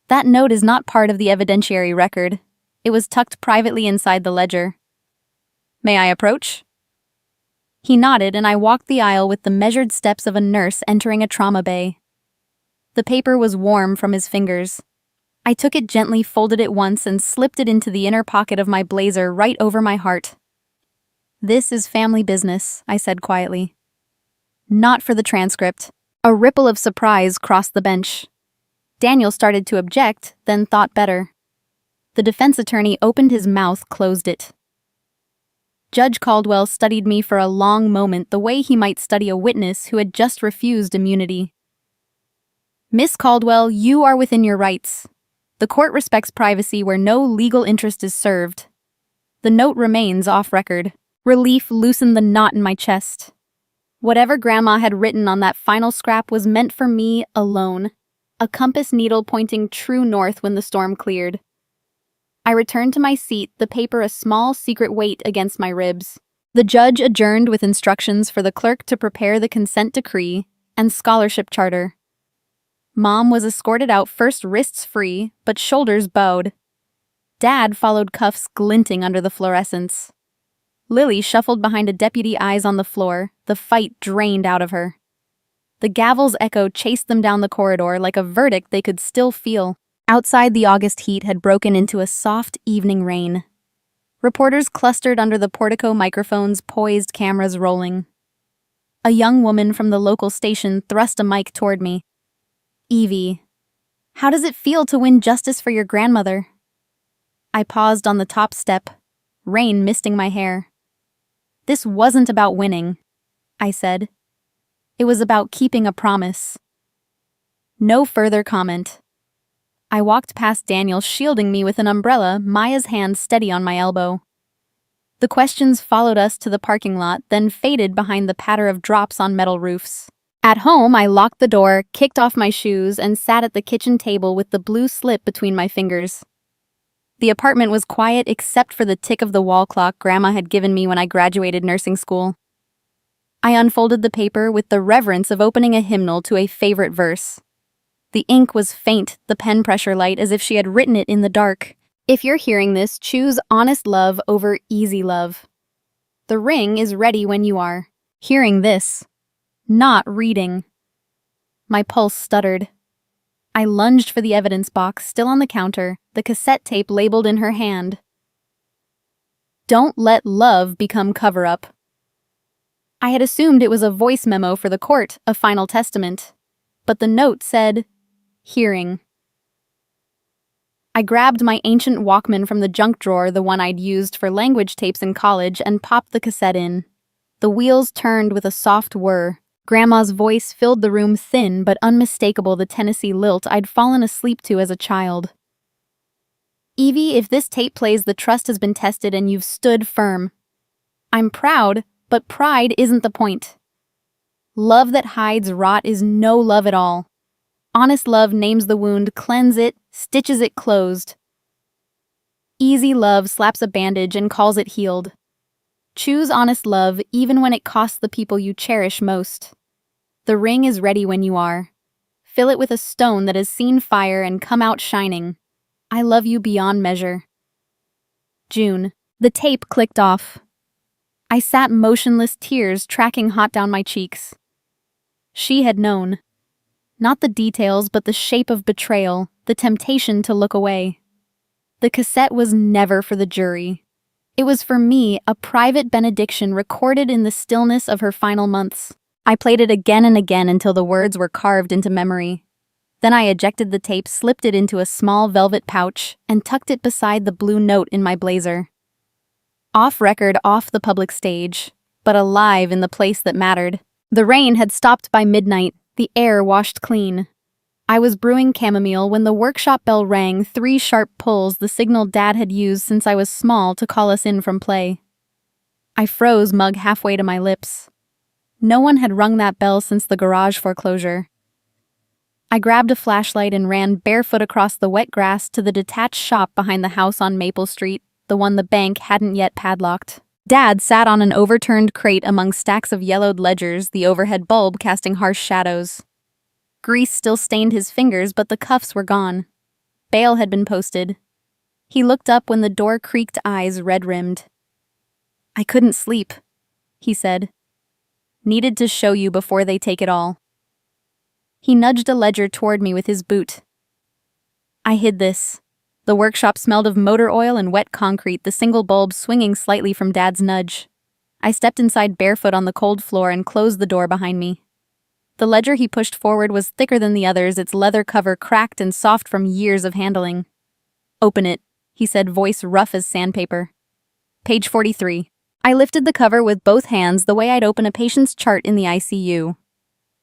That note is not part of the evidentiary record. It was tucked privately inside the ledger. May I approach? He nodded, and I walked the aisle with the measured steps of a nurse entering a trauma bay. The paper was warm from his fingers. I took it gently, folded it once, and slipped it into the inner pocket of my blazer right over my heart. This is family business, I said quietly. Not for the transcript. A ripple of surprise crossed the bench. Daniel started to object, then thought better. The defense attorney opened his mouth, closed it. Judge Caldwell studied me for a long moment, the way he might study a witness who had just refused immunity. Miss Caldwell, you are within your rights. The court respects privacy where no legal interest is served. The note remains off record. Relief loosened the knot in my chest. Whatever Grandma had written on that final scrap was meant for me alone. A compass needle pointing true north when the storm cleared. I returned to my seat, the paper a small secret weight against my ribs. The judge adjourned with instructions for the clerk to prepare the consent decree and scholarship charter. Mom was escorted out, first wrists free, but shoulders bowed. Dad followed, cuffs glinting under the fluorescence. Lily shuffled behind a deputy, eyes on the floor, the fight drained out of her. The gavel's echo chased them down the corridor like a verdict they could still feel. Outside, the August heat had broken into a soft evening rain. Reporters clustered under the portico, microphones poised, cameras rolling. A young woman from the local station thrust a mic toward me. Evie, how does it feel to win justice for your grandmother? I paused on the top step, rain misting my hair. This wasn't about winning, I said. It was about keeping a promise. No further comment. I walked past Daniel, shielding me with an umbrella, Maya's hand steady on my elbow. The questions followed us to the parking lot, then faded behind the patter of drops on metal roofs. At home, I locked the door, kicked off my shoes, and sat at the kitchen table with the blue slip between my fingers. The apartment was quiet except for the tick of the wall clock Grandma had given me when I graduated nursing school. I unfolded the paper with the reverence of opening a hymnal to a favorite verse. The ink was faint, the pen pressure light, as if she had written it in the dark. If you're hearing this, choose honest love over easy love. The ring is ready when you are. Hearing this, not reading. My pulse stuttered. I lunged for the evidence box, still on the counter, the cassette tape labeled in her hand. Don't let love become cover-up. I had assumed it was a voice memo for the court, a final testament. But the note said, hearing. I grabbed my ancient Walkman from the junk drawer, the one I'd used for language tapes in college, and popped the cassette in. The wheels turned with a soft whir. Grandma's voice filled the room, thin but unmistakable, the Tennessee lilt I'd fallen asleep to as a child. Evie, if this tape plays, the trust has been tested and you've stood firm. I'm proud, but pride isn't the point. Love that hides rot is no love at all. Honest love names the wound, cleanse it, stitches it closed. Easy love slaps a bandage and calls it healed. Choose honest love even when it costs the people you cherish most. The ring is ready when you are. Fill it with a stone that has seen fire and come out shining. I love you beyond measure. June. The tape clicked off. I sat motionless, tears tracking hot down my cheeks. She had known. Not the details, but the shape of betrayal, the temptation to look away. The cassette was never for the jury. It was for me, a private benediction recorded in the stillness of her final months. I played it again and again until the words were carved into memory. Then I ejected the tape, slipped it into a small velvet pouch, and tucked it beside the blue note in my blazer. Off record, off the public stage, but alive in the place that mattered. The rain had stopped by midnight, the air washed clean. I was brewing chamomile when the workshop bell rang, 3 sharp pulls, the signal Dad had used since I was small to call us in from play. I froze, mug halfway to my lips. No one had rung that bell since the garage foreclosure. I grabbed a flashlight and ran barefoot across the wet grass to the detached shop behind the house on Maple Street, the one the bank hadn't yet padlocked. Dad sat on an overturned crate among stacks of yellowed ledgers, the overhead bulb casting harsh shadows. Grease still stained his fingers, but the cuffs were gone. Bail had been posted. He looked up when the door creaked, eyes red-rimmed. "I couldn't sleep," he said. "Needed to show you before they take it all." He nudged a ledger toward me with his boot. I hid this. The workshop smelled of motor oil and wet concrete, the single bulb swinging slightly from Dad's nudge. I stepped inside barefoot on the cold floor and closed the door behind me. The ledger he pushed forward was thicker than the others, its leather cover cracked and soft from years of handling. "Open it," he said, voice rough as sandpaper. Page 43. I lifted the cover with both hands the way I'd open a patient's chart in the ICU.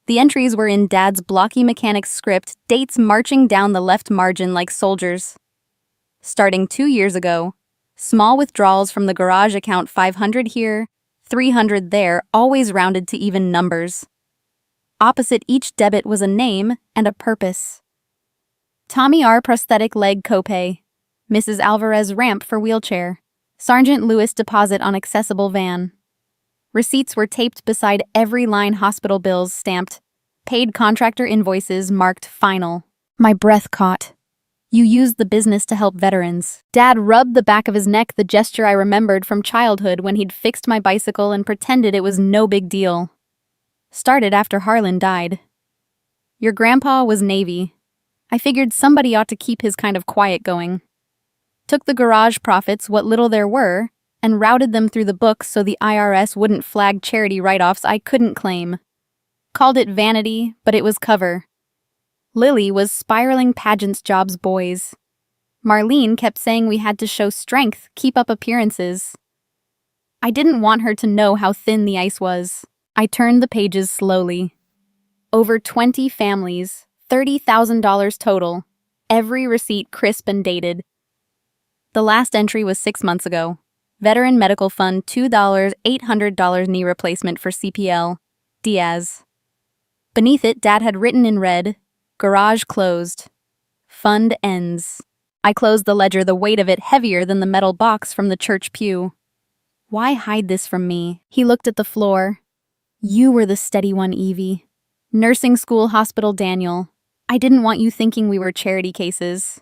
The entries were in Dad's blocky mechanics script, dates marching down the left margin like soldiers. Starting 2 years ago, small withdrawals from the garage account, 500 here, 300 there, always rounded to even numbers. Opposite each debit was a name and a purpose. Tommy R. prosthetic leg copay. Mrs. Alvarez ramp for wheelchair. Sergeant Lewis deposit on accessible van. Receipts were taped beside every line, hospital bills stamped. Paid contractor invoices marked final. My breath caught. You used the business to help veterans. Dad rubbed the back of his neck, the gesture I remembered from childhood when he'd fixed my bicycle and pretended it was no big deal. Started after Harlan died. Your grandpa was Navy. I figured somebody ought to keep his kind of quiet going. Took the garage profits, what little there were, and routed them through the books so the IRS wouldn't flag charity write-offs I couldn't claim. Called it vanity, but it was cover. Lily was spiraling pageants jobs boys. Marlene kept saying we had to show strength, keep up appearances. I didn't want her to know how thin the ice was. I turned the pages slowly. Over 20 families, $30,000 total, every receipt crisp and dated. The last entry was 6 months ago. Veteran Medical Fund, $2, $800 knee replacement for CPL, Diaz. Beneath it, Dad had written in red, garage closed. Fund ends. I closed the ledger, the weight of it heavier than the metal box from the church pew. Why hide this from me? He looked at the floor. You were the steady one, Evie. Nursing school, hospital, Daniel. I didn't want you thinking we were charity cases.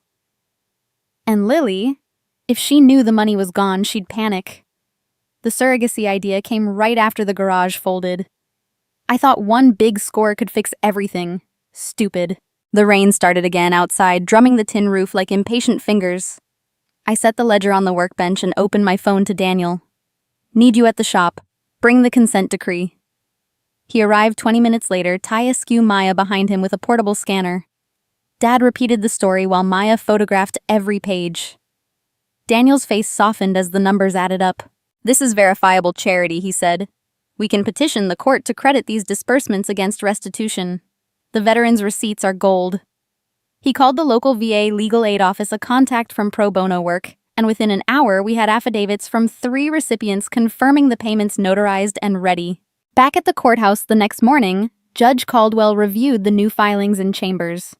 And Lily, if she knew the money was gone, she'd panic. The surrogacy idea came right after the garage folded. I thought one big score could fix everything. Stupid. The rain started again outside, drumming the tin roof like impatient fingers. I set the ledger on the workbench and opened my phone to Daniel. Need you at the shop. Bring the consent decree. He arrived 20 minutes later, tie askew Maya behind him with a portable scanner. Dad repeated the story while Maya photographed every page. Daniel's face softened as the numbers added up. This is verifiable charity, he said. We can petition the court to credit these disbursements against restitution. The veterans' receipts are gold. He called the local VA legal aid office, a contact from pro bono work, and within an hour we had affidavits from 3 recipients confirming the payments notarized and ready. Back at the courthouse the next morning, Judge Caldwell reviewed the new filings in chambers.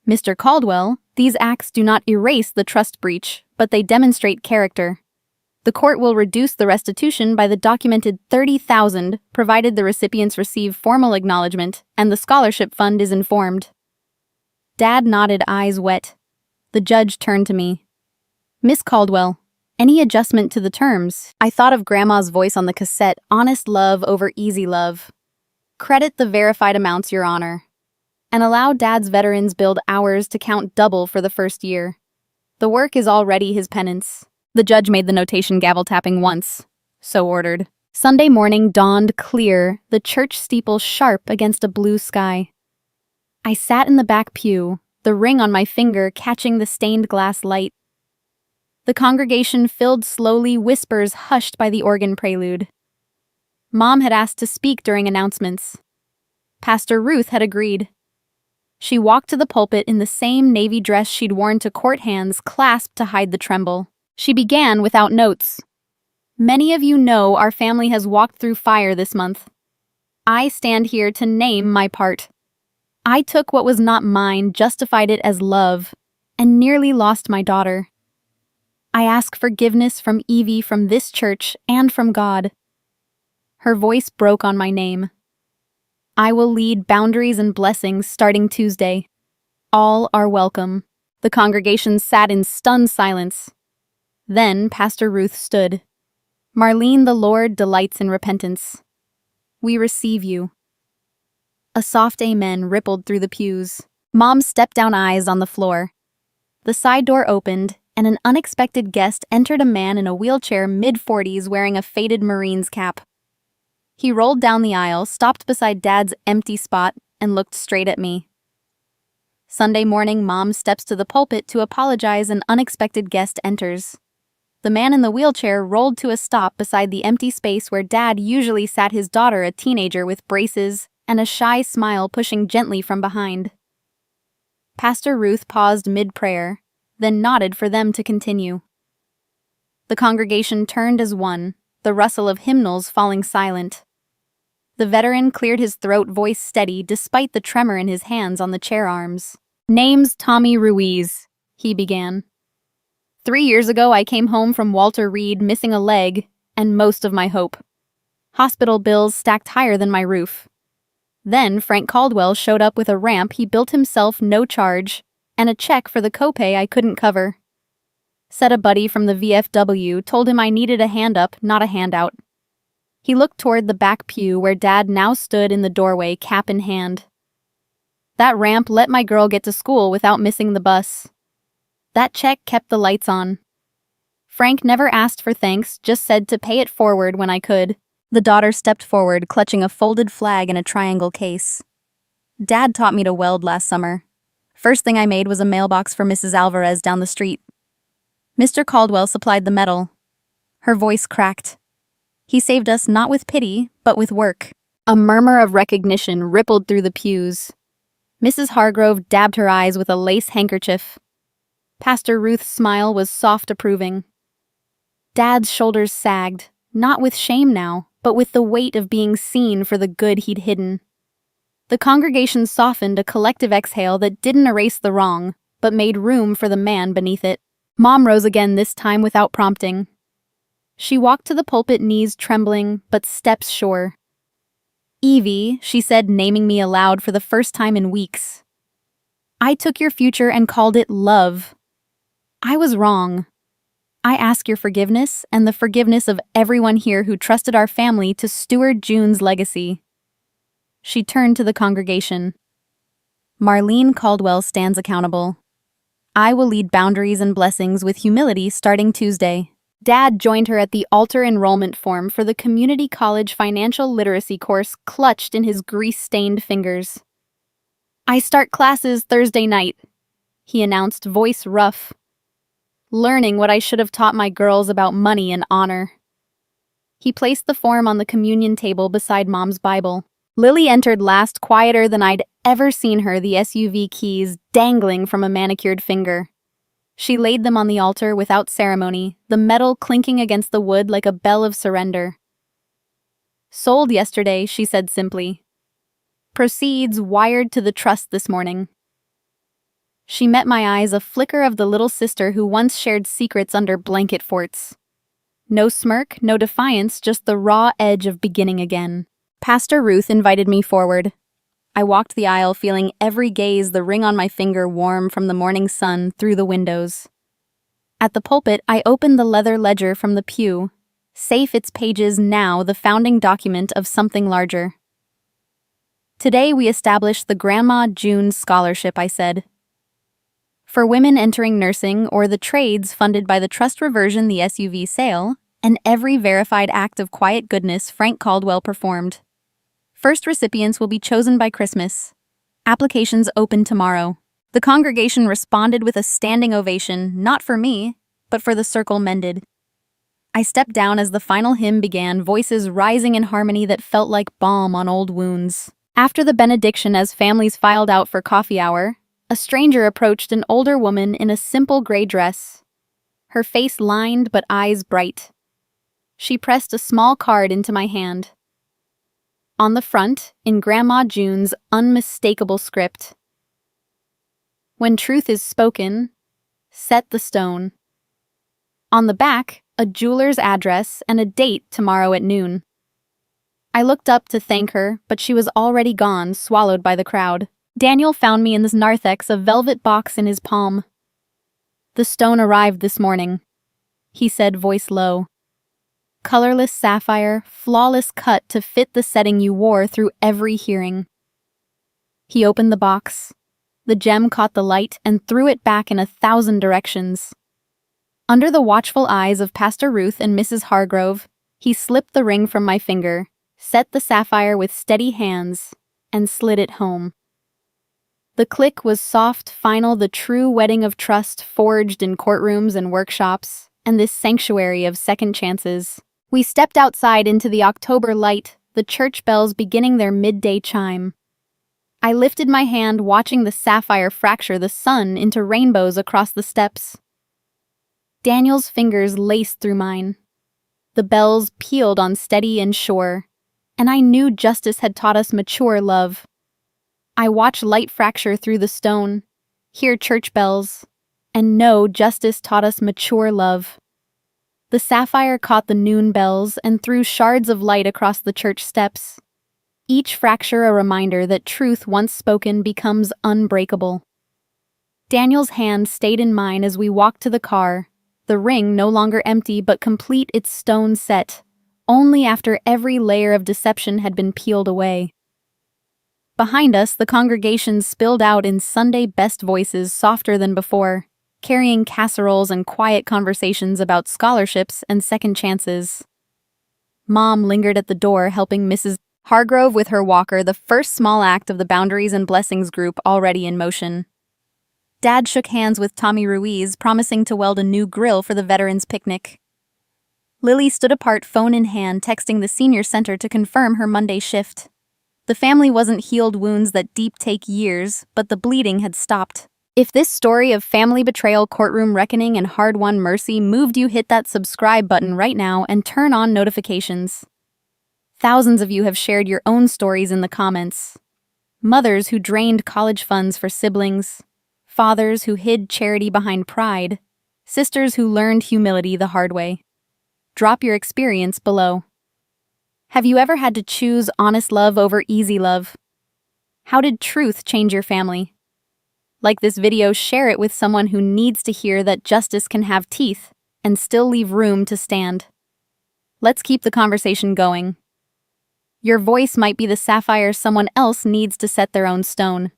Mr. Caldwell, These acts do not erase the trust breach, but they demonstrate character. The court will reduce the restitution by the documented $30,000, provided the recipients receive formal acknowledgement and the scholarship fund is informed. Dad nodded, eyes wet. The judge turned to me. Miss Caldwell, any adjustment to the terms? I thought of Grandma's voice on the cassette, honest love over easy love. Credit the verified amounts, Your Honor. And allow Dad's veterans billed hours to count double for the first year. The work is already his penance. The judge made the notation, gavel tapping once. So ordered. Sunday morning dawned clear, the church steeple sharp against a blue sky. I sat in the back pew, the ring on my finger catching the stained glass light. The congregation filled slowly, whispers hushed by the organ prelude. Mom had asked to speak during announcements. Pastor Ruth had agreed. She walked to the pulpit in the same navy dress she'd worn to court, hands clasped to hide the tremble. She began without notes. Many of you know our family has walked through fire this month. I stand here to name my part. I took what was not mine, justified it as love, and nearly lost my daughter. I ask forgiveness from Evie, from this church, and from God. Her voice broke on my name. I will lead boundaries and blessings starting Tuesday. All are welcome. The congregation sat in stunned silence. Then Pastor Ruth stood. Marlene, the Lord delights in repentance. We receive you. A soft amen rippled through the pews. Mom stepped down, eyes on the floor. The side door opened, and an unexpected guest entered, a man in a wheelchair, mid-40s, wearing a faded Marine's cap. He rolled down the aisle, stopped beside Dad's empty spot, and looked straight at me. Sunday morning, Mom steps to the pulpit to apologize. An unexpected guest enters. The man in the wheelchair rolled to a stop beside the empty space where Dad usually sat, his daughter, a teenager with braces and a shy smile, pushing gently from behind. Pastor Ruth paused mid-prayer, then nodded for them to continue. The congregation turned as one, the rustle of hymnals falling silent. The veteran cleared his throat, voice steady despite the tremor in his hands on the chair arms. Name's Tommy Ruiz, he began. 3 years ago, I came home from Walter Reed missing a leg and most of my hope. Hospital bills stacked higher than my roof. Then Frank Caldwell showed up with a ramp he built himself, no charge, and a check for the copay I couldn't cover. Said a buddy from the VFW told him I needed a hand up, not a handout. He looked toward the back pew where Dad now stood in the doorway, cap in hand. That ramp let my girl get to school without missing the bus. That check kept the lights on. Frank never asked for thanks, just said to pay it forward when I could. The daughter stepped forward, clutching a folded flag in a triangle case. Dad taught me to weld last summer. First thing I made was a mailbox for Mrs. Alvarez down the street. Mr. Caldwell supplied the metal. Her voice cracked. He saved us not with pity, but with work. A murmur of recognition rippled through the pews. Mrs. Hargrove dabbed her eyes with a lace handkerchief. Pastor Ruth's smile was soft, approving. Dad's shoulders sagged, not with shame now, but with the weight of being seen for the good he'd hidden. The congregation softened, a collective exhale that didn't erase the wrong, but made room for the man beneath it. Mom rose again, this time without prompting. She walked to the pulpit, knees trembling, but steps sure. Evie, she said, naming me aloud for the first time in weeks. I took your future and called it love. I was wrong. I ask your forgiveness and the forgiveness of everyone here who trusted our family to steward June's legacy. She turned to the congregation. Marlene Caldwell stands accountable. I will lead boundaries and blessings with humility starting Tuesday. Dad joined her at the altar, enrollment form for the community college financial literacy course clutched in his grease-stained fingers. I start classes Thursday night, he announced, voice rough. Learning what I should have taught my girls about money and honor. He placed the form on the communion table beside Mom's Bible. Lily entered last, quieter than I'd ever seen her, the SUV keys dangling from a manicured finger. She laid them on the altar without ceremony, the metal clinking against the wood like a bell of surrender. Sold yesterday, she said simply. Proceeds wired to the trust this morning. She she met my eyes a flicker of the little sister who once shared secrets under blanket forts. No smirk, no defiance, just the raw edge of beginning again. Pastor Ruth invited me forward. I walked the aisle feeling every gaze, the ring on my finger warm from the morning sun through the windows. At the pulpit, I opened the leather ledger from the pew, safe its pages now, the founding document of something larger. Today we established the Grandma June Scholarship, I said. For women entering nursing or the trades funded by the trust reversion, the SUV sale, and every verified act of quiet goodness Frank Caldwell performed. First recipients will be chosen by Christmas. Applications open tomorrow. The congregation responded with a standing ovation, not for me, but for the circle mended. I stepped down as the final hymn began, voices rising in harmony that felt like balm on old wounds. After the benediction, as families filed out for coffee hour, a stranger approached, an older woman in a simple gray dress, her face lined but eyes bright. She pressed a small card into my hand. On the front, in Grandma June's unmistakable script, "When truth is spoken, set the stone." On the back, a jeweler's address and a date tomorrow at noon. I looked up to thank her, but she was already gone, swallowed by the crowd. Daniel found me in this narthex, a velvet box in his palm. "The stone arrived this morning," he said, voice low. "Colorless sapphire, flawless cut to fit the setting you wore through every hearing." He opened the box. The gem caught the light and threw it back in 1,000 directions. Under the watchful eyes of Pastor Ruth and Mrs. Hargrove, he slipped the ring from my finger, set the sapphire with steady hands, and slid it home. The click was soft, final, the true wedding of trust forged in courtrooms and workshops, and this sanctuary of second chances. We stepped outside into the October light, the church bells beginning their midday chime. I lifted my hand, watching the sapphire fracture the sun into rainbows across the steps. Daniel's fingers laced through mine. The bells pealed on steady and sure, and I knew justice had taught us mature love. I watched light fracture through the stone, hear church bells, and know justice taught us mature love. The sapphire caught the noon bells and threw shards of light across the church steps. Each fracture a reminder that truth once spoken becomes unbreakable. Daniel's hand stayed in mine as we walked to the car, the ring no longer empty but complete its stone set, only after every layer of deception had been peeled away. Behind us, the congregation spilled out in Sunday best voices, softer than before, carrying casseroles and quiet conversations about scholarships and second chances. Mom lingered at the door, helping Mrs. Hargrove with her walker, the first small act of the Boundaries and Blessings group already in motion. Dad shook hands with Tommy Ruiz, promising to weld a new grill for the veterans' picnic. Lily stood apart, phone in hand, texting the senior center to confirm her Monday shift. The family wasn't healed wounds that deep take years, but the bleeding had stopped. If this story of family betrayal, courtroom reckoning, and hard-won mercy moved you, hit that subscribe button right now and turn on notifications. Thousands of you have shared your own stories in the comments. Mothers who drained college funds for siblings, fathers who hid charity behind pride, sisters who learned humility the hard way. Drop your experience below. Have you ever had to choose honest love over easy love? How did truth change your family? Like this video, share it with someone who needs to hear that justice can have teeth and still leave room to stand. Let's keep the conversation going. Your voice might be the sapphire someone else needs to set their own stone.